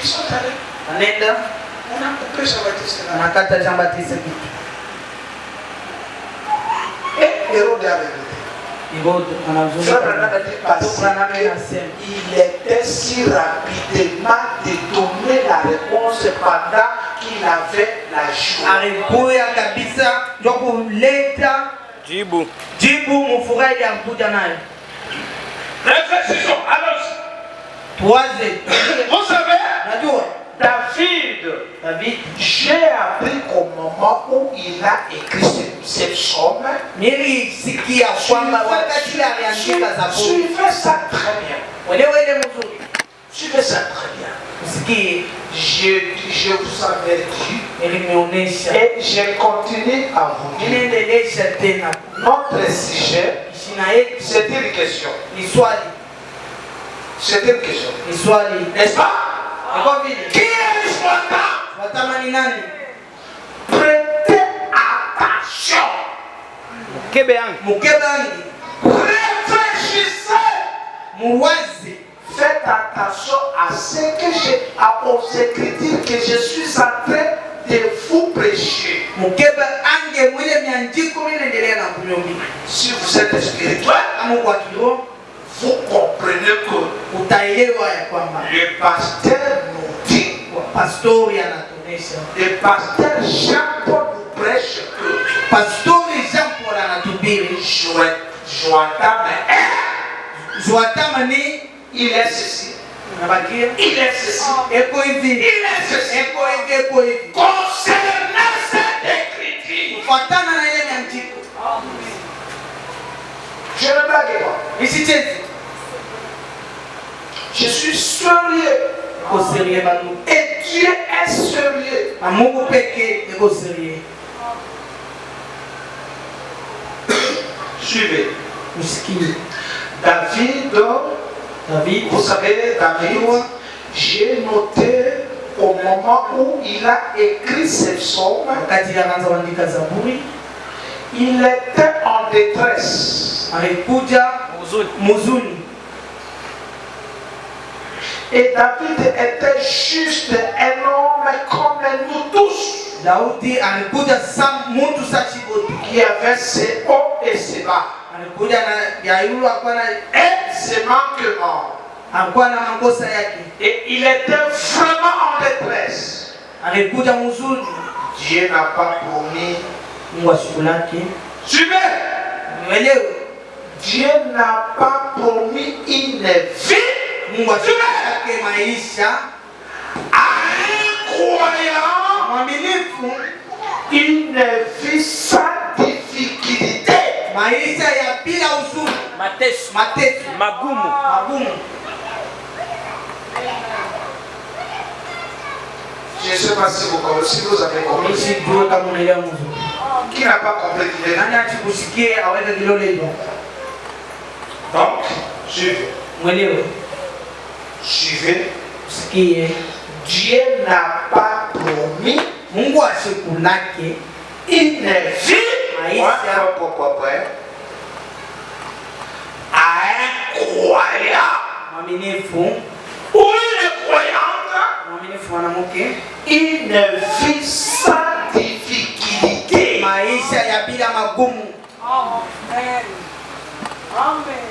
Ils sont allés. On a coupé Jean-Baptiste la tête. Et Hérode a répété. Il était si rapidement de donner la réponse pendant qu'il avait la joie. Réfléchissons, allons-y. Vous savez, David, j'ai appris qu'au moment où il a écrit cette somme, suivez ça très bien. Suivez ça très bien. Je vous avais dit et je continue à vous dire. Notre sujet, c'était une question. C'était une question. N'est-ce pas? Qui est l'histoire? Prêtez attention. Réfléchissez. Faites attention à ce que aux Écritures que je suis en train de vous prêcher. Si vous êtes spirituel, vous comprenez que le pasteur nous dit, le pasteur Jean-Paul nous prêche que il est ceci. Il est ceci. Il est ceci. Concernant cette écriture, je ne blague pas. Je suis sérieux. Et Dieu est sérieux. Suivez. David, vous savez, David, j'ai noté au moment où il a écrit ces psaumes, il était en détresse. Et David était juste un homme comme nous tous. Qui avait ses hauts et ses bas. Et ses manquements. Et il était vraiment en détresse. Dieu n'a pas promis. Suivez. Dieu n'a pas promis une vie. Incroyable. Une vie sans difficulté. Je ne sais pas si vous avez compris. Qui n'a pas compris? Donc, suivez. Dieu n'a pas promis une vie incroyable ou une croyante, une vie sans difficulté.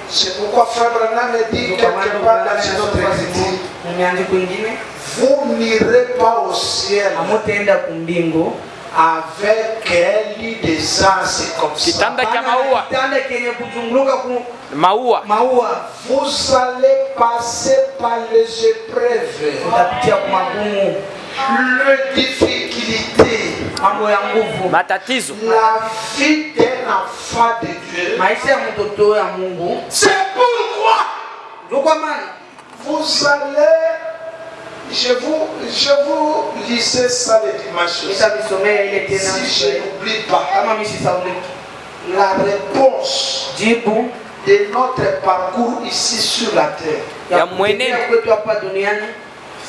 C'est pourquoi Frère Branham me dit quelque part dans une autre écriture, vous n'irez pas au ciel avec un lit de sens comme ça. Vous allez passer par les épreuves, les difficultés, la vie d'un enfant de Dieu. C'est pourquoi vous allez, je vous lisais ça le dimanche. Si je n'oublie pas, la réponse de notre parcours ici sur la terre.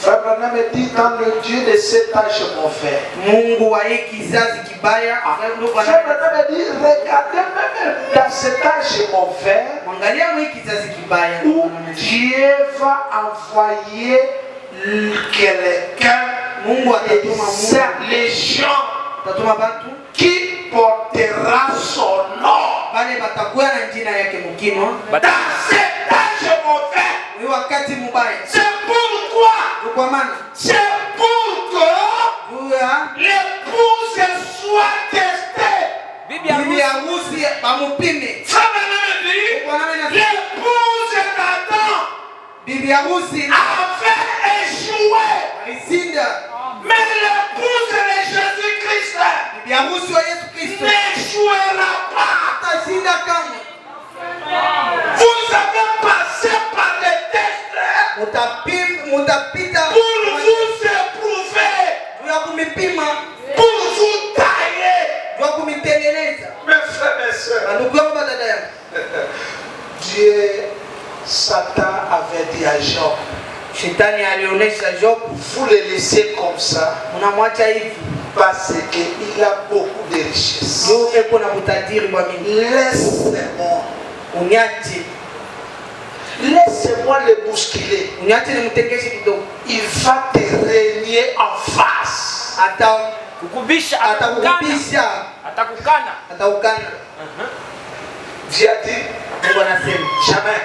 Frère Branham me dit dans le Dieu de cet âge mauvais. Frère Branham me dit, regardez même dans cet âge mauvais où Dieu va envoyer quelqu'un, les gens qui portera son nom. Dans cet âge mauvais, c'est pourquoi, c'est pour que l'épouse soit testée. L'épouse d'Adam avait échoué. Mais l'épouse de Jésus-Christ n'échouera pas. Vous avez passé par des tests pour vous éprouver, pour vous tailler. Mes frères et sœurs, Dieu, Satan avait dit à Job, vous le laissez comme ça parce qu'il a beaucoup de richesses. Laissez-moi le bousculer. Il va te régner en face. Dieu a dit jamais.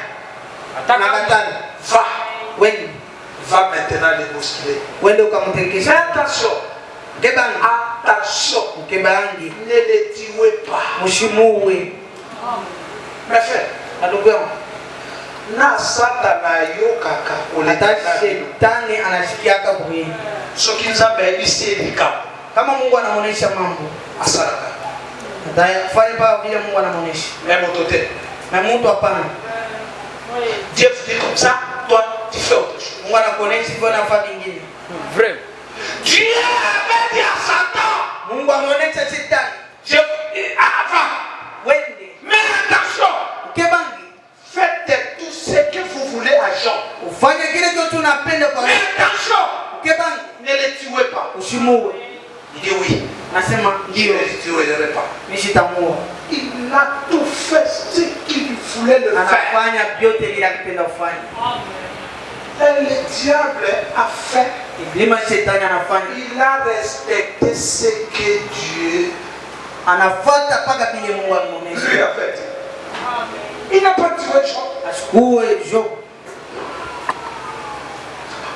Va maintenant le bousculer. Mais attention. Attention. Ne le tuez pas. Mais frère, na Satana yokaka shetani anashikiaka kuye. Soki Nzambe alisedika. Kama Mungu anaonesha mambo asaraka. Fanya pa vile Mungu anaonesha. Même autoté. Mais mtu hapana. Dieu dit comme ça, toi tu fais autre chose. Mungu anakuonesha hivyo na fanya vingine. Vrai. Dieu avait dit à Satan. Mungu anaonesha shetani. Avant. Wende. Mais attention. usimuue. Il dit oui. Nasema ndio. Je ne tuerai pas. Nishitamua. Il a tout fait ce qu'il voulait le faire. Anafanya vyote vile alipenda kufanya. Et le diable a fait. Iblima shetani anafanya. Il a respecté ce que Dieu anafuata paka vile Mungu ameonyesha. lui a fait. Il n'a pas tué Job. Asikuwe Job.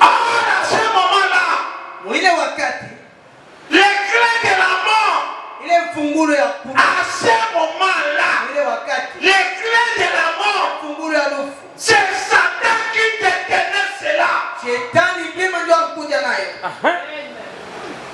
À ce moment-là, mwile wakati les clés de la mort. ile mfungulo ya kufa. À ce moment-là, mwile wakati les clés de la mort. mfungulo ya lufu. C'est Satan qui détenait cela. Shetani pima ndio akuja nayo.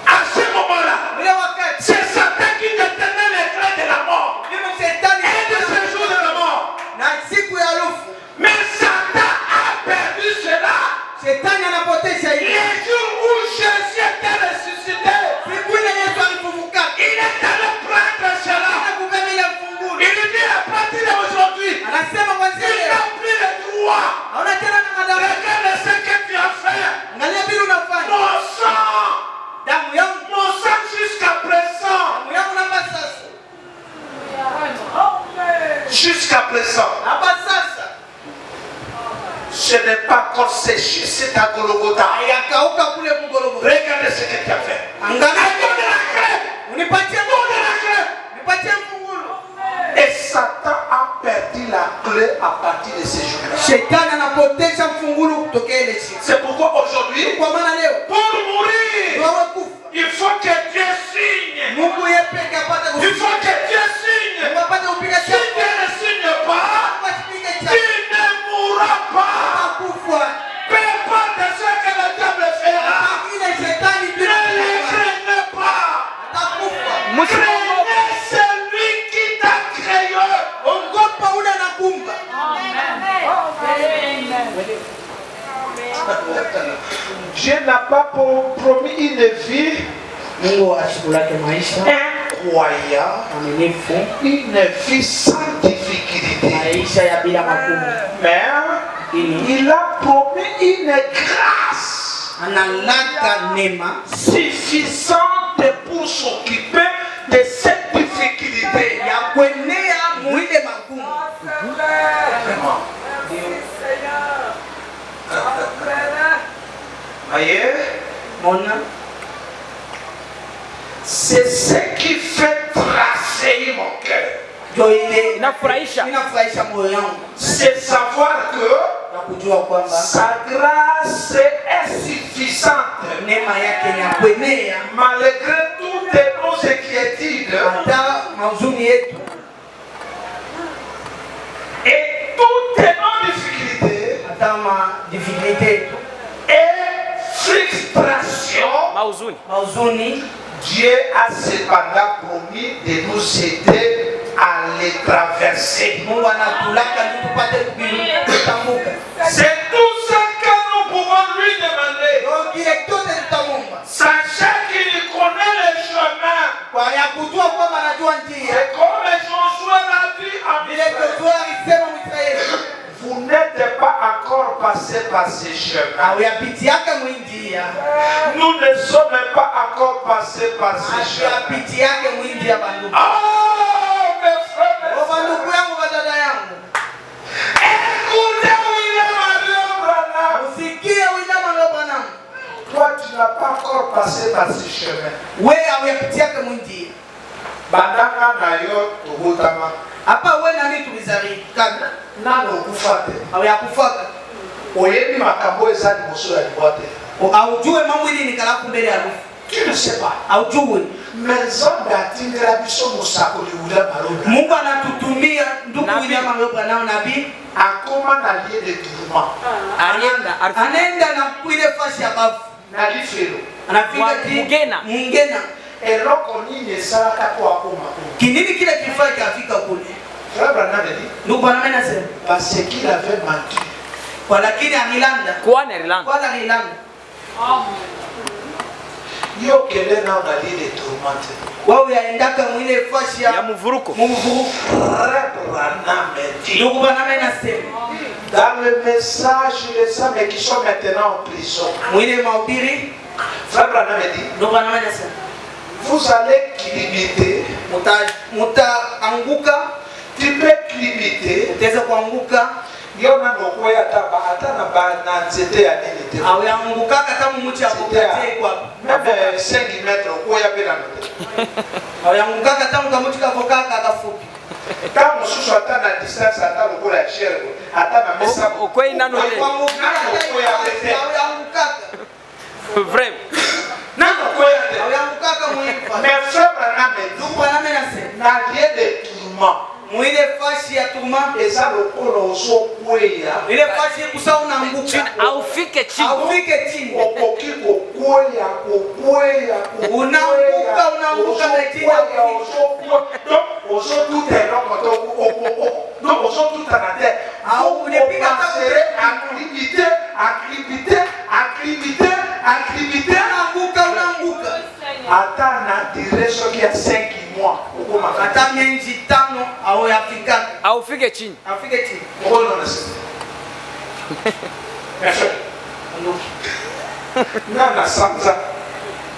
À ce moment-là, mwile wakati c'est Satan qui détenait les clés de la mort. pima shetani Et de ce jour de la mort. na siku ya lufu. Mais Satan a perdu cela. Shetani anapotesha ile. Les jours où Jésus était ressuscité, Siku ile Yesu alifufuka. il est allé prendre cela. Anakubeba ile mfungulo. Il dit à partir d'aujourd'hui, Anasema kwanza il ile. n'a plus le droit. Hauna tena na madaraka. Regarde ce que tu as fait. Angalia vile unafanya. Mon sang, Damu yangu. mon sang jusqu'à présent. Damu yangu namba sasa. Jusqu'à présent. Hapa sasa. Ce n'est pas encore séché, c'est à Golgotha. Hayakauka kule Golgotha. Regardez ce que tu as fait. Angalia. Donne la clé. Unipatie Donne la clé. Nipatie mfungulo. Et Satan a perdu la clé à partir de ce jour-là. Shetani anapotesha mfungulo kutokea ile siku. C'est pourquoi aujourd'hui, Kwa maana leo pour mourir, wewe kufa. il faut que Dieu signe. Mungu yeye pekee apate Il kusikia. faut que Dieu signe. Mungu apate kupiga Si chapa. Dieu ne signe pas, Apige tu chapa. ne mourras pas. Kufa. Peu importe ce que le diable fera, Ile shetani ne bila le craignez pas. atakufa. Craignez celui qui t'a créé. Ogopa ule anakumba. Dieu n'a pas promis une vie Mungu ashikulake maisha incroyable, amenifu, une vie sans difficulté. maisha ya bila magumu. Mais il a promis une grâce Analaka neema suffisante pour s'occuper de cette difficulté. ya kuenea mwile magumu. Voyez, Mona c'est ce qui fait tracer mon cœur. ndio ile Inafurahisha. inafurahisha moyo yangu C'est savoir que na kujua kwamba sa grâce est suffisante. neema yake ni ya kuenea Malgré toutes nos inquiétudes hata mauzuni yetu et toutes nos difficultés hata difficulté yetu et frustrations, mauzuni, Dieu a cependant promis de nous aider à les traverser. Mungu anatulaka ili tupate kutambuka. C'est tout ce que nous pouvons lui demander. Donc ile yote tutamwomba. Sachant qu'il connaît le chemin. Kwa ya kujua kwamba anajua njia. C'est comme Josué l'a dit à Vile Joshua alisema Mwisraeli. Vous n'êtes pas encore passé par ce chemin. Auyapitiaka mwinjia. Nous ne sommes pas encore passés par ce chemin. Auyapitiaka mwinjia banduku. Oh, mes frères. O banduku yangu badada yangu. Écoutez William Branham. Usikie William Branham. Toi, tu n'as pas encore passé par ce chemin. Wewe auyapitiaka mwinjia. Bandanga na yo tobotama. Hapa wewe nani tulizalika? Nano kufate. Auyakufaka. Oyebi makambo eza liboso ya libwate. Aujue mambo ili nikalaku mbele ya lufu. Tu ne sais pas. Aujue. Maison d'atindela biso mosakoli William Branham. Mungu anatutumia ndugu William Branham nabii akoma na lieu de tourment. Anaenda na kuile fasi ya bafu. Na lifelo. Anafika Mungena. Eloko nini esalaka po akoma. Kinini kile kifaa kafika kule. Frère Branham dit. Ndugu Branham anasema Parce qu'il avait menti. Kwa lakini Angilanda. Kwa Ireland. Kwa Angilanda. Yo kele na on a lieu de tourment. Wao yaendaka mwile fasi ya mvuruko. Frère Branham dit. Ndugu Branham anasema dans le message les hommes qui sont maintenant en prison. Mwile mahubiri Frère Branham dit, vous allez limiter. Tu peux limiter. Yona nokoya taba atana ba na nzete ya nini te. Ayanguka kata mumuchi akokatie kwa. Même 5 mètres okoya pe na note. Ayanguka kata mukamuchi kafoka kakafupi. Kama mususu atana distance ata lokola ya cher atana mesa okoya na note. Ayanguka. Vrai. Nano okoya te. Ayanguka muhimu. Mais frère Branham na lieu de tourment. Mwile fashi ya tuma eza lokolo ozokwea ile fashi kusa unanguka aufike chini okoki kokwea unanguka metina ozotuta eloko donc ozotuta na te okomansere activité unanguka ata na dire soki ya 5 mois hata miezi 5 au yafika aufike chini okono nasi na sanza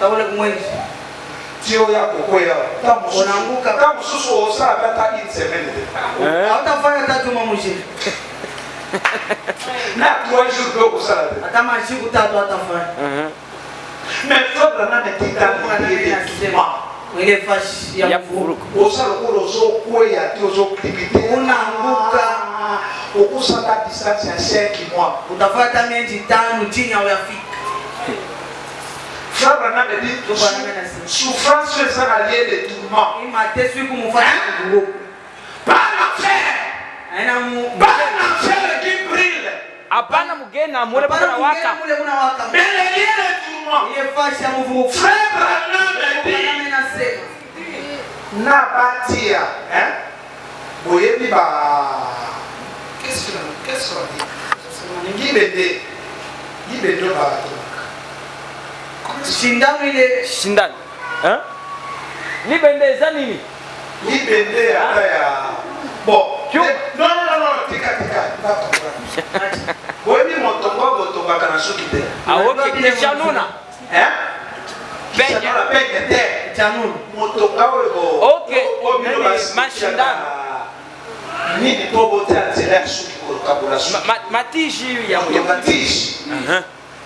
tawole kumwenzi tio ya kokwea unanguka kama susu osala hata in semaine hautafanya tatu mamushi na 3 jours de osala hata mashiku tatu hatafanya mais frère na metita ile fashi ya mvuruko osala ko ozokwea ti ozokripite unanguka okusaka distance ya 5 mois utafata miezi 5 chini au yafika. Frère Branham dit souffrance c'est un allié de tourment. Il m'a testé pour me faire un gros. Pas l'enfer qui brille. Hapana mugena mule bana waka. Mais le lien de tourment. Il est fâché à mon Frère Branham dit na batia hein boyebi ba qu'est-ce qu'on dit Gibende ba shindano ile shindano hein libende za nini libende ata ya bon non tika boyebi motongo kana soki te awoke kishanuna hein penye te chanunu motonga oyo okay mashindano nini po bote anzela ya soki kolokabula soki matiji ya matiji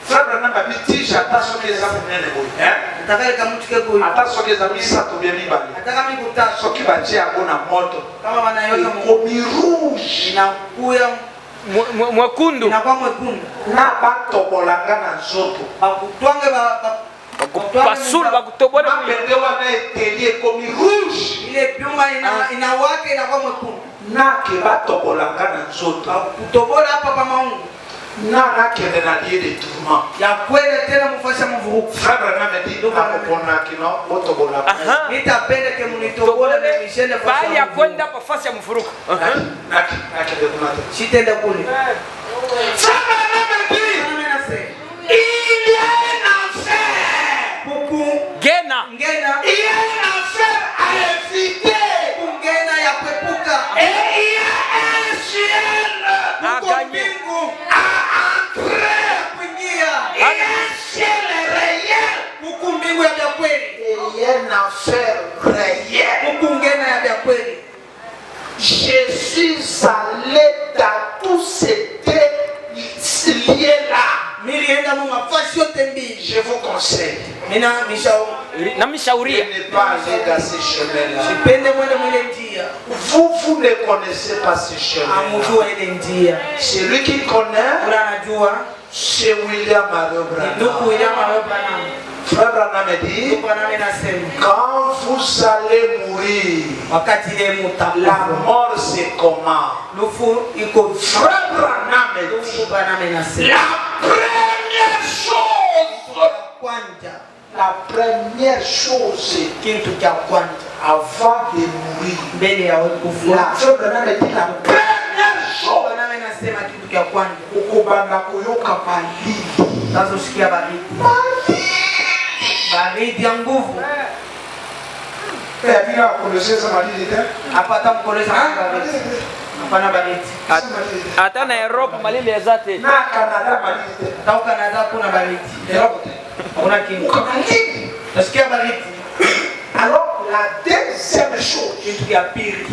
Frère Branham a dit tige ata soki eza monene boye utakale kama mtuke boye ata soki eza misato bia mibale ataka mikuta soki batie yango na moto kama banayota ekomi rouge inakuya mwekundu inakuwa mwekundu na batobolanga na nzoto bakutwange basulu bakutobole mabende wana eteli ekomi rouge ile byuma inawaka inakuwa mwekundu nake batobolanga na nzoto kutobola hapa pa maungu nakende na lieu de tourment ya kwenda tena mufasha mvuruku. Frère Branham dit nakopona kino otobola nitapenda ke munitobole na mishene fasha bali ya kwenda pa fasi ya mvuruku nakende kunata sitenda kule. Frère Branham dit il y a un enfer buku ngena il y a un enfer à éviter ngena ya kwepuka et il y a un ciel à gagner à entrer kuingia et un ciel réel buku mbingu ya kweli et il y a un enfer réel buku ngena ya kweli. Jésus allait dans tous ces lieux là. Je vous conseille de ne pas aller dans ces chemins-là. Vous ne connaissez pas ces chemins-là. Celui qui connaît, c'est William Mario Branham. Frère Branham dit, quand vous allez mourir, la mort c'est comment? Frère Branham dit, la première chose avant de mourir, la Frère Branham dit, la première chose, baridi ya nguvu. Bila kukolezeza madini tena. Apata mkoleza baridi. Hapana baridi. Hata na Europe malili ya zate. Na Canada madini tena. Hata Canada kuna baridi. Europe. Hauna kinga. Nasikia baridi. Alors la deuxième chose Kitu ya pili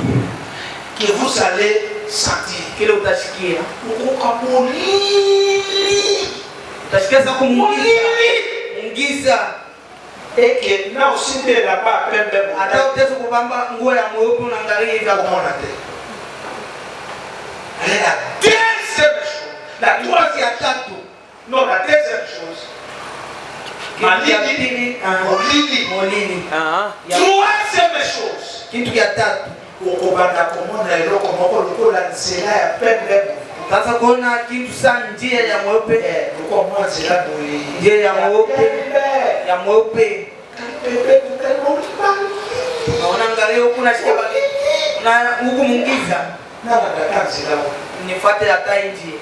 que vous allez sentir, kile utasikia. ukamulili Utasikia sasa kumuingiza. et que na usinde là-bas pembe Hata utaweza kubamba nguo ya mweupe unaangalia hivi hapo. Et la deuxième chose, la troisième tatu. non la deuxième chose, malili, molini. troisième chose, Kitu ya tatu. ukobanda komona eloko moko lokola nzela ya pembe. Sasa kuona kitu sana njia ya mweupe. Uko mwa nzela boye. Njia ya mweupe. Ya mweupe. Unaangalia huku nasikia baridi. Na huku mungiza. Nifuate hata nje.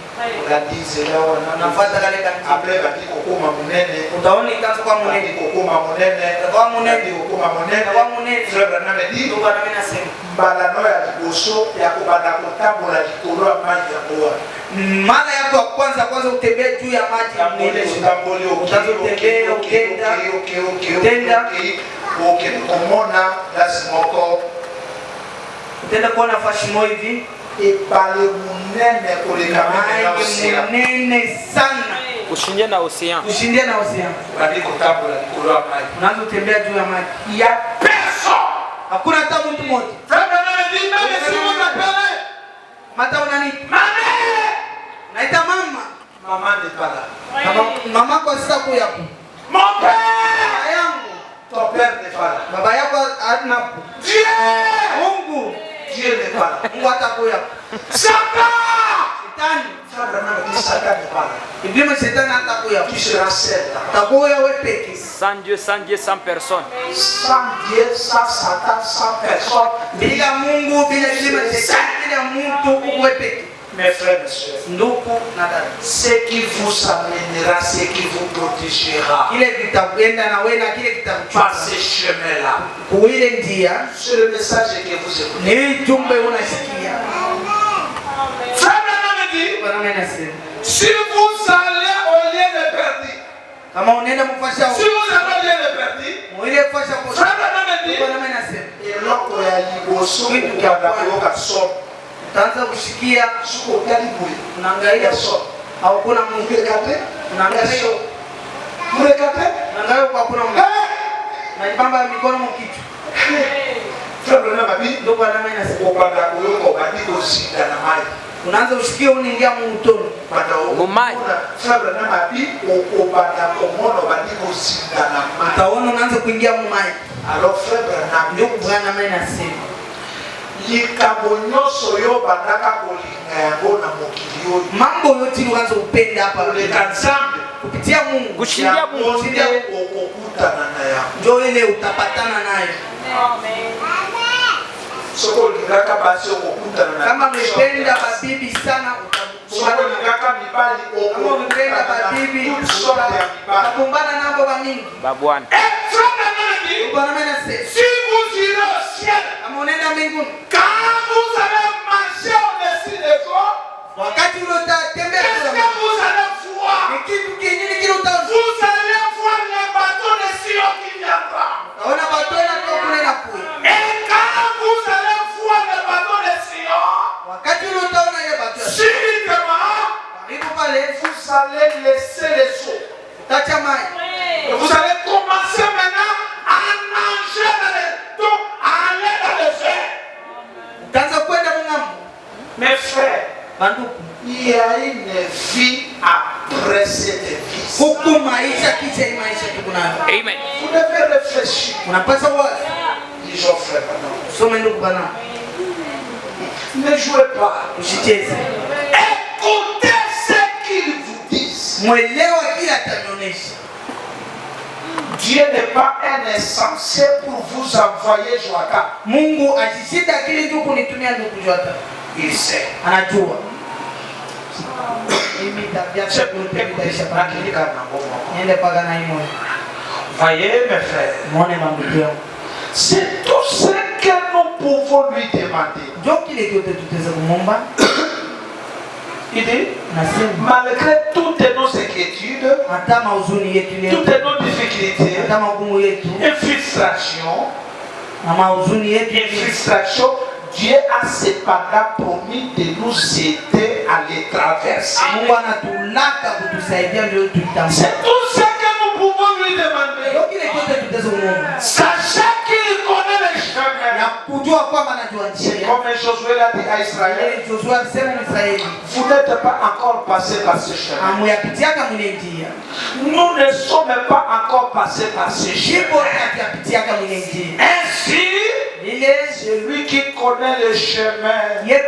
Nafuata kale kanji. Après bati kokoma munene. Utaona ikaanza kwa munene. Kokoma munene. Kwa munene. Kokoma munene. Kwa munene. Frère na me dit. Ndio bana mimi nasema. Mbalano ya liboso ya kubanda kotambola likolo ya maji ya boa. Mara yako ya kwanza utembee juu ya maji ile utamboli utembea ukenda komona lasimoko utenda kuona fashimo hivi ebale munene koleka munene sana kushindia na ocean badi kotambola likolo ya maji unaanza kutembea juu ya maji ya peso hakuna hata mtu mmoja mata unani naita mama ni pala mama kwa sasa kuyapo mon père yangu ton père n'est pas là baba yako hana Dieu Mungu Dieu n'est pas là Mungu atakuya Satan Shetani Ibrahim Shetani atakuya tu seras seul atakuya wewe peke sans Dieu sans personne sans Dieu sans Satan sans personne bila Mungu bila Ibrahim Shetani bila mtu wewe peke. Mes frères et sœurs, ce qui vous amènera, ce qui vous protégera par ces chemins-là. C'est le message que vous écoutez. Frère Branham dit, si vous allez au lieu de perdu, si vous allez au lieu de perdu, Frère Branham dit, et l'autre est liboso qui a la somme. Utaanza kusikia suko gani bure unaangalia so au kuna Mungu kate unaangalia unaangalia kwa kuna Mungu naipamba mikono mkichwa Frère na babi ndio kwa namna inasema kupanda kuliko badiko sita na maji unaanza kusikia unaingia mtoni pata mumai Frère na babi kupanda kumono badiko sita na maji utaona unaanza kuingia mumai alors Frère na ndio kwa namna inasema likambo nyoso yo bandaka kolinga yango na mokili oyo mambo yote unaanza upenda hapa kuleka nzambe kupitia Mungu kushindia Mungu ukokutana na yango ndio ile utapatana nayo amen soko lingaka basi ukokutana na kama umependa babibi sana soko lingaka mibali kama umependa babibi utakumbana nabo bamingi babwana Bwana amenasema si vous irez au ciel kama unaenda mbinguni quand vous allez marcher au-dessus des eaux wakati ule utatembea qu'est-ce que vous allez voir ni kitu kingine kile utaona vous allez voir les bateaux de Sion qui viendra unaona bateau inatoka kule na kule et quand vous allez voir les bateaux de Sion wakati ule utaona ile bateau subitement karibu pale vous allez laisser les eaux tacha maji vous allez commencer maintenant à nager dans les eaux à aller dans le feu utaanza kwenda mngambo mes frères banduku il y a une vie après cette vie huku maisha kisha hii maisha tukunayo amen vous devez réfléchir unapaswa wazi disons frère some ndugu bana ne jouez pas usicheze écoutez ce qu'ils vous disent mwelewa kila atanionyesha Dieu n'est pas un insensé pour vous envoyer Joaka. Mungu ajishida kile tu kunitumia ndugu Joaka. Il sait. Anajua. Mimi tabia changu nitaisha paka. Niende paka na imo. Voyez mes frères. Muone mambo yao. C'est tout ce que nous pouvons lui demander. Ndio kile kiote tutaweza kumomba. Il dit, malgré toutes nos inquiétudes, toutes nos difficultés, et frustrations, Dieu a cependant promis de nous aider à les traverser. C'est tout ce que nous pouvons lui demander. Sachez qu'il connaît les chemins. C'est comme Josué l'a dit à Israël. Vous n'êtes pas encore passé par ce chemin. Nous ne sommes pas encore passés par ce chemin. Ainsi, il est celui qui connaît le chemin et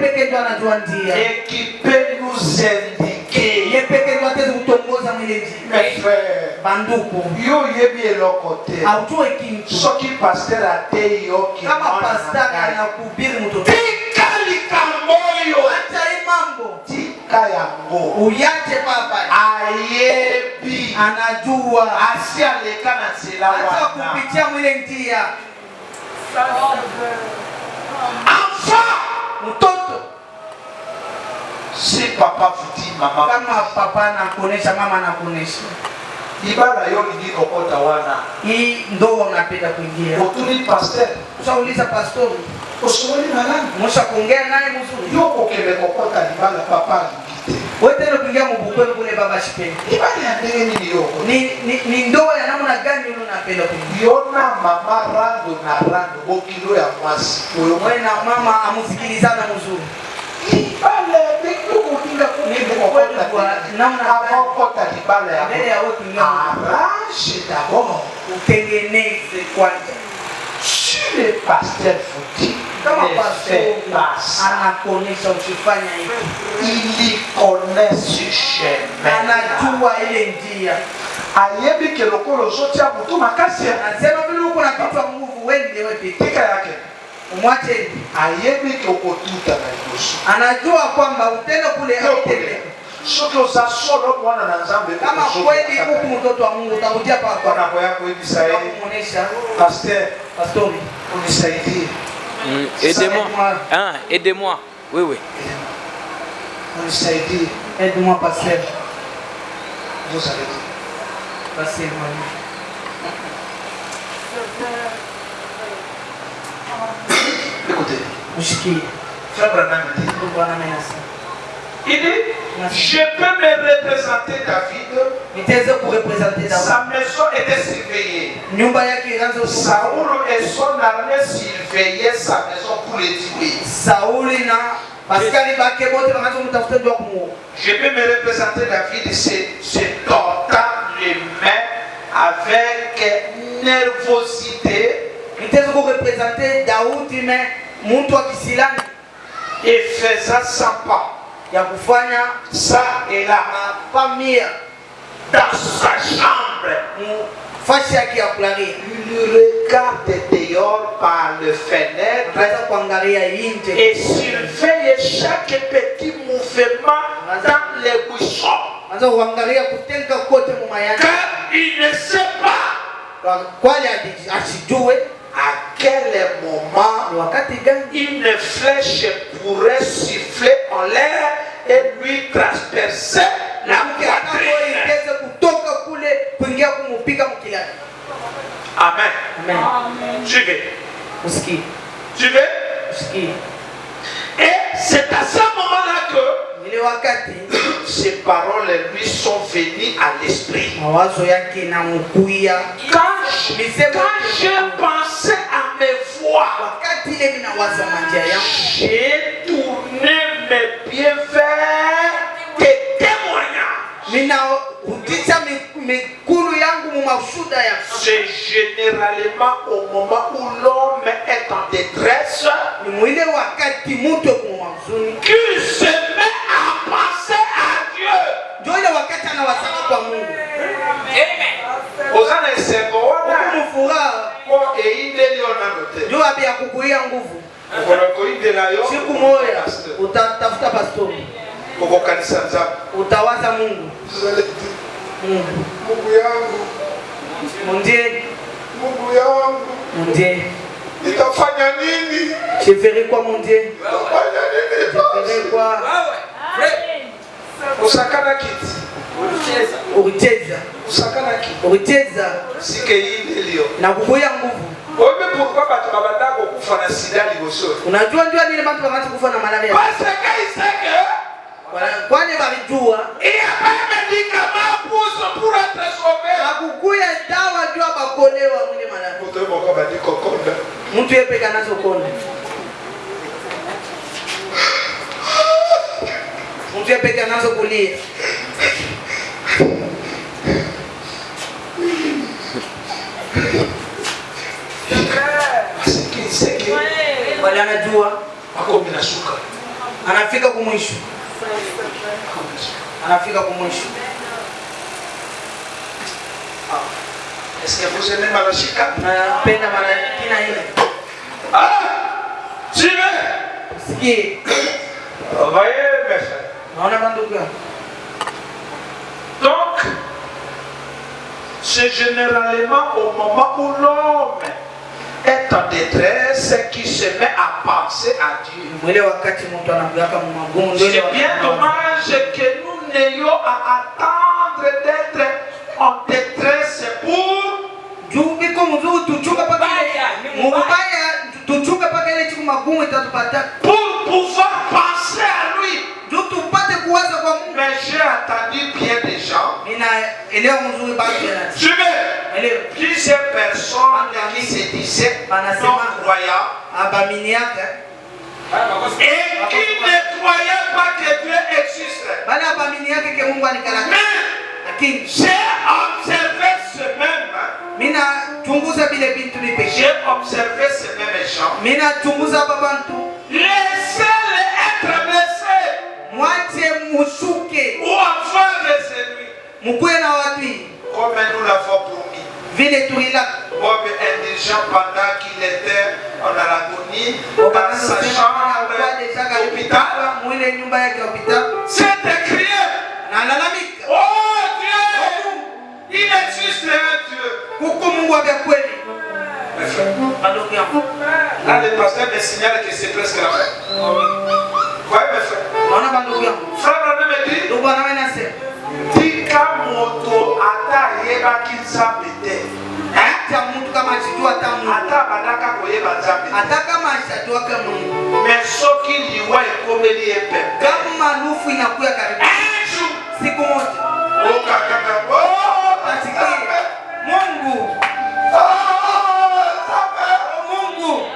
qui peut nous indiquer. Mes frères, yo yebi elokote. Ce qui pasteur a été yo qui ayebi anajua asi aleka na sela wana kupitia mwile njia. Enfant, mtoto, si papa vous dit maman, kama papa anakuonesha mama anakuonesha ibada yo lidi okota wana hii ndo unapenda kuingia utuli pastor usauliza pastor ushauri na nani mosha kuongea naye mzuri yuko kile kokota ibada papa wote ndio kuingia mbukweni kule baba shipeni ibada ya ndege ni yoko ni ndoa ya namna gani yule unapenda kuiona mama rando na rando bokilo ya mwasi wewe na mama amusikilizana mzuri ibada ndio kuingia kwa namna kokota ibada ya mbele ya wote ndio arrange d'abord utengeneze kwanza si le pasteur vous dit kama pasteur anakuonesha usifanya hivi ili connaît chemin anajua ile njia ayebi ke lokolo zote hapo tu makasi anasema vile uko na kitu nguvu wende wewe tika yake umwache ayebi ke uko tuta na Yesu anajua kwamba utendo kule hautende sio za solo bwana na Nzambe kama kweli huku mtoto wa Mungu utakuja kwa nako yako hivi sasa kumuonesha pastor unisaidie. Aidez-moi. Hein, aidez-moi. Oui, oui. Aide-moi, pasteur. Vous allez dire. Pasteur, écoutez. Frère Branham dit. Il dit, je peux me représenter David. Sa maison était surveillée. Saoul et son armée surveillaient sa maison pour les tuer. Je peux me représenter David se tortant les mains avec nervosité. Et faisant 100 pas. Ya kufanya ça et là dans sa chambre fashi yake ya kulalia il regarde dehors par le fenêtre et surveille chaque petit mouvement dans les buissons car il ne sait pas à quel moment une flèche pourrait siffler en l'air et lui transpercer la poitrine. Amen. Suivez. Suivez. Et c'est à ce moment-là que ces paroles lui sont venues à l'esprit. Quand je pensais à mes voix, j'ai tourné mes pieds vers tes témoignages. C'est généralement au moment où l'homme est en détresse qu'il se met à penser à Dieu. Utawaza Mungu. Mungu yangu. Mungu yangu. Nitafanya nini? Je ferai quoi mon Dieu? Nitafanya nini? Je ferai quoi? Usakana kiti. Ulicheza. Usakana kiti. Ulicheza. Sike hii leo. Na kukuya nguvu. Wewe pourquoi batu babandako kufa na sida liboso? Unajua nini watu wanataka kufa na malaria? Parce que iseke. Kwani walijua? Iya medika mapuso pour être sauvé. Akukuya dawa jua bakolewa mwini malaria. Mtu moko badiko konda. Mtu yepe kanazo konda. Mtu yepe kanazo kulia. Wala anajua wako binashuka. Anafika kumwisho. Anafika kumwisho. Est-ce que vous aimez Malashika? Napenda Malashika ile. Jive. Sikie. Voyez mes frères. Naona bandugu. Donc c'est généralement au moment où l'homme est en détresse qui se met à penser à Dieu. C'est bien dommage que nous n'ayons à attendre d'être en détresse pour pouvoir penser à lui. Mais j'ai entendu bien des gens. Plusieurs personnes qui se disaient non-croyants et qui ne croyaient pas que Dieu existe. Mais j'ai observé ce même. J'ai observé ces mêmes gens. Laissez-les être blessés. Ou avoir des ennemis. Comme nous l'avons promis. Bob indigent pendant qu'il était en agonie dans sa chambre d'hôpital. C'est crié. Oh Dieu! Il existe un Dieu. Là, le pasteur me signale que c'est presque la fin. Oui, mes frères. Frère me dit. Tika moto ata yeba kinsambe te. Mtu kama ajijua tamu. Ata badaka koyeba nzambe. Ata kama ajijua kama Mungu. Mais soki liwa ekomeli epe. Kama manufu inakuya karibu. Siku moja. Okakaka. Asikie. Mungu. Mungu.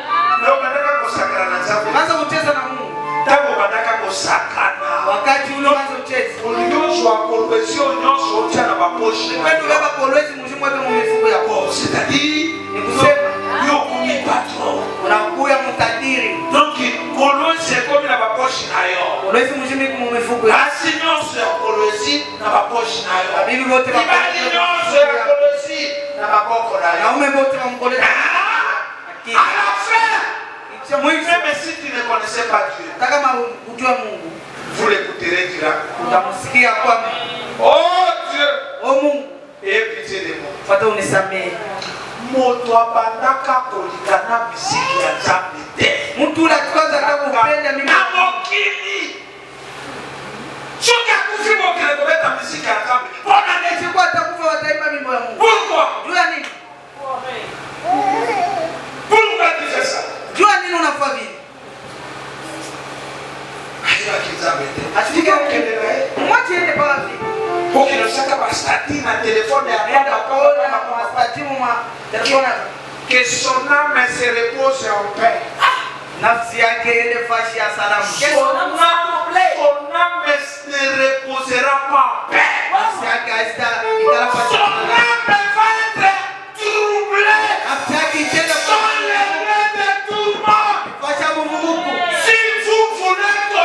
Ndio badaka kusakana na nzambe. Anza kucheza na Mungu. Tangu badaka kusakana. Wakati ule anza kucheza. Ulionyeshwa kolwezio nyosho ucha na baposhi. Kwani baba kolwezi mshimwe kama mifuko ya kwa. C'est-à-dire ni kusema yoko ni patron. Unakuya mtadiri. Donc kolwezi komi na baposhi nayo. Kolwezi mshimwe kama mifuko ya. Asi nyosho ya kolwezi na baposhi nayo. Bibi wote Ibali nyosho ya kolwezi na baboko nayo. Naume wote wamkoleza. À la fin, même si tu ne connaissais pas Dieu, vous l'écouterez dire. Oh Dieu, oh Mungu, aie pitié de moi. Fata unisamehe. Moto abandaka kolikana misiki ya nzambe te. Mtu ule kwanza atakupenda mimi. Na mokili. Choka kufibo kile kubeta misiki ya nzambe. Bona nesi kwa atakufa wataimba mimbo ya Mungu. Pourquoi? Jua nini? Pourquoi tu fais ça? Jua nini unafanya vile? Ayo kizambe te. Asifike ukelele. Mwache ende pala vile. Poki na shaka ba stati na telefone ya Enda kuona kwa stati mwa telefone. Que son âme se repose en paix. Nafsi yake ende fashi ya salamu. Son âme ne reposera pas en paix. Nafsi yake haista ikala fashi. Son âme va être troublée. Nafsi yake itenda Son âme de tourment. Fasha mumuku. Si vous voulez que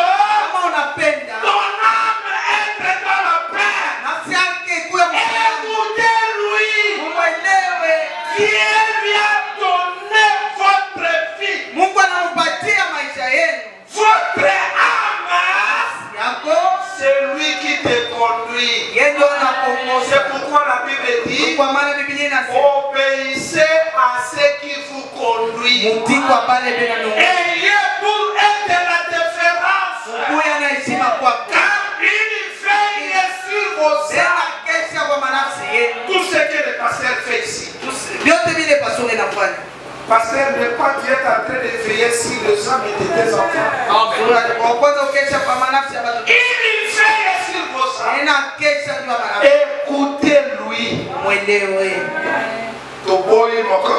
kama unapenda ton âme entre dans la paix, nafsi yake ikuwe msalama. écoutez-lui. Mwelewe. Dieu lui a donné votre vie. Mungu anampatia maisha yenu. Votre âme, Yako c'est lui qui te conduit. yeye ndio anakuongoza. C'est pourquoi la Bible dit Kwa maana Biblia inasema obéissez à ce qui vous conduit. mtii kwa pale bila nungu. Ayez pour être la différence. Mungu ana heshima kwako. Quand une feuille Pasteur, ne pas tu es en train de veiller sur le sang de tes enfants. Il veille sur vos sangs. Écoutez-lui. Toboyi moko.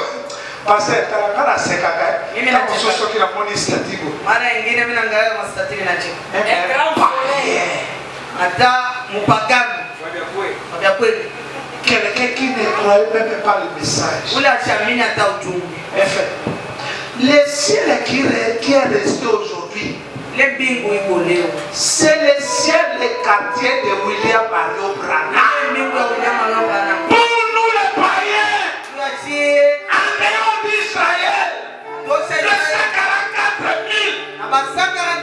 Pasteur, talakala sekaka. Kama soso kila moni statigo. Mara ingine mimi naangalia mastatiki na cheki. Hata mpagano. Wabia kweli. Quelqu'un qui ne croit même pas le message. Ule achaamini hata ujumbe. Le ciel qui est resté aujourd'hui, c'est le ciel, le quartier de William Mario Branham. Pour nous les païens, en dehors d'Israël, de 144 000,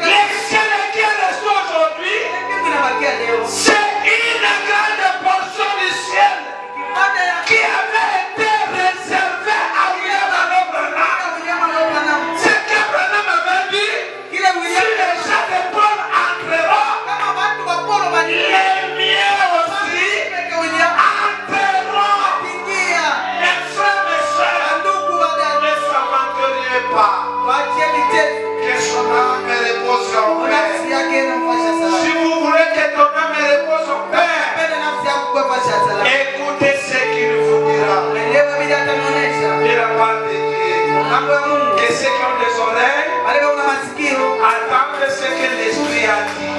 le ciel qui est resté aujourd'hui, c'est une grande portion du ciel qui avait été réservée à William Mario Branham. Ce que Branham avait dit, si les gens de Paul entreront, les miens aussi entreront. Mes frères et sœurs, ne s'aventuriez pas. Que son âme repose en paix. Si vous voulez que ton âme repose en paix, écoutez ce qu'il vous dira de la part de Dieu. Que ceux qui ont des oreilles attendent ce que l'Esprit a dit.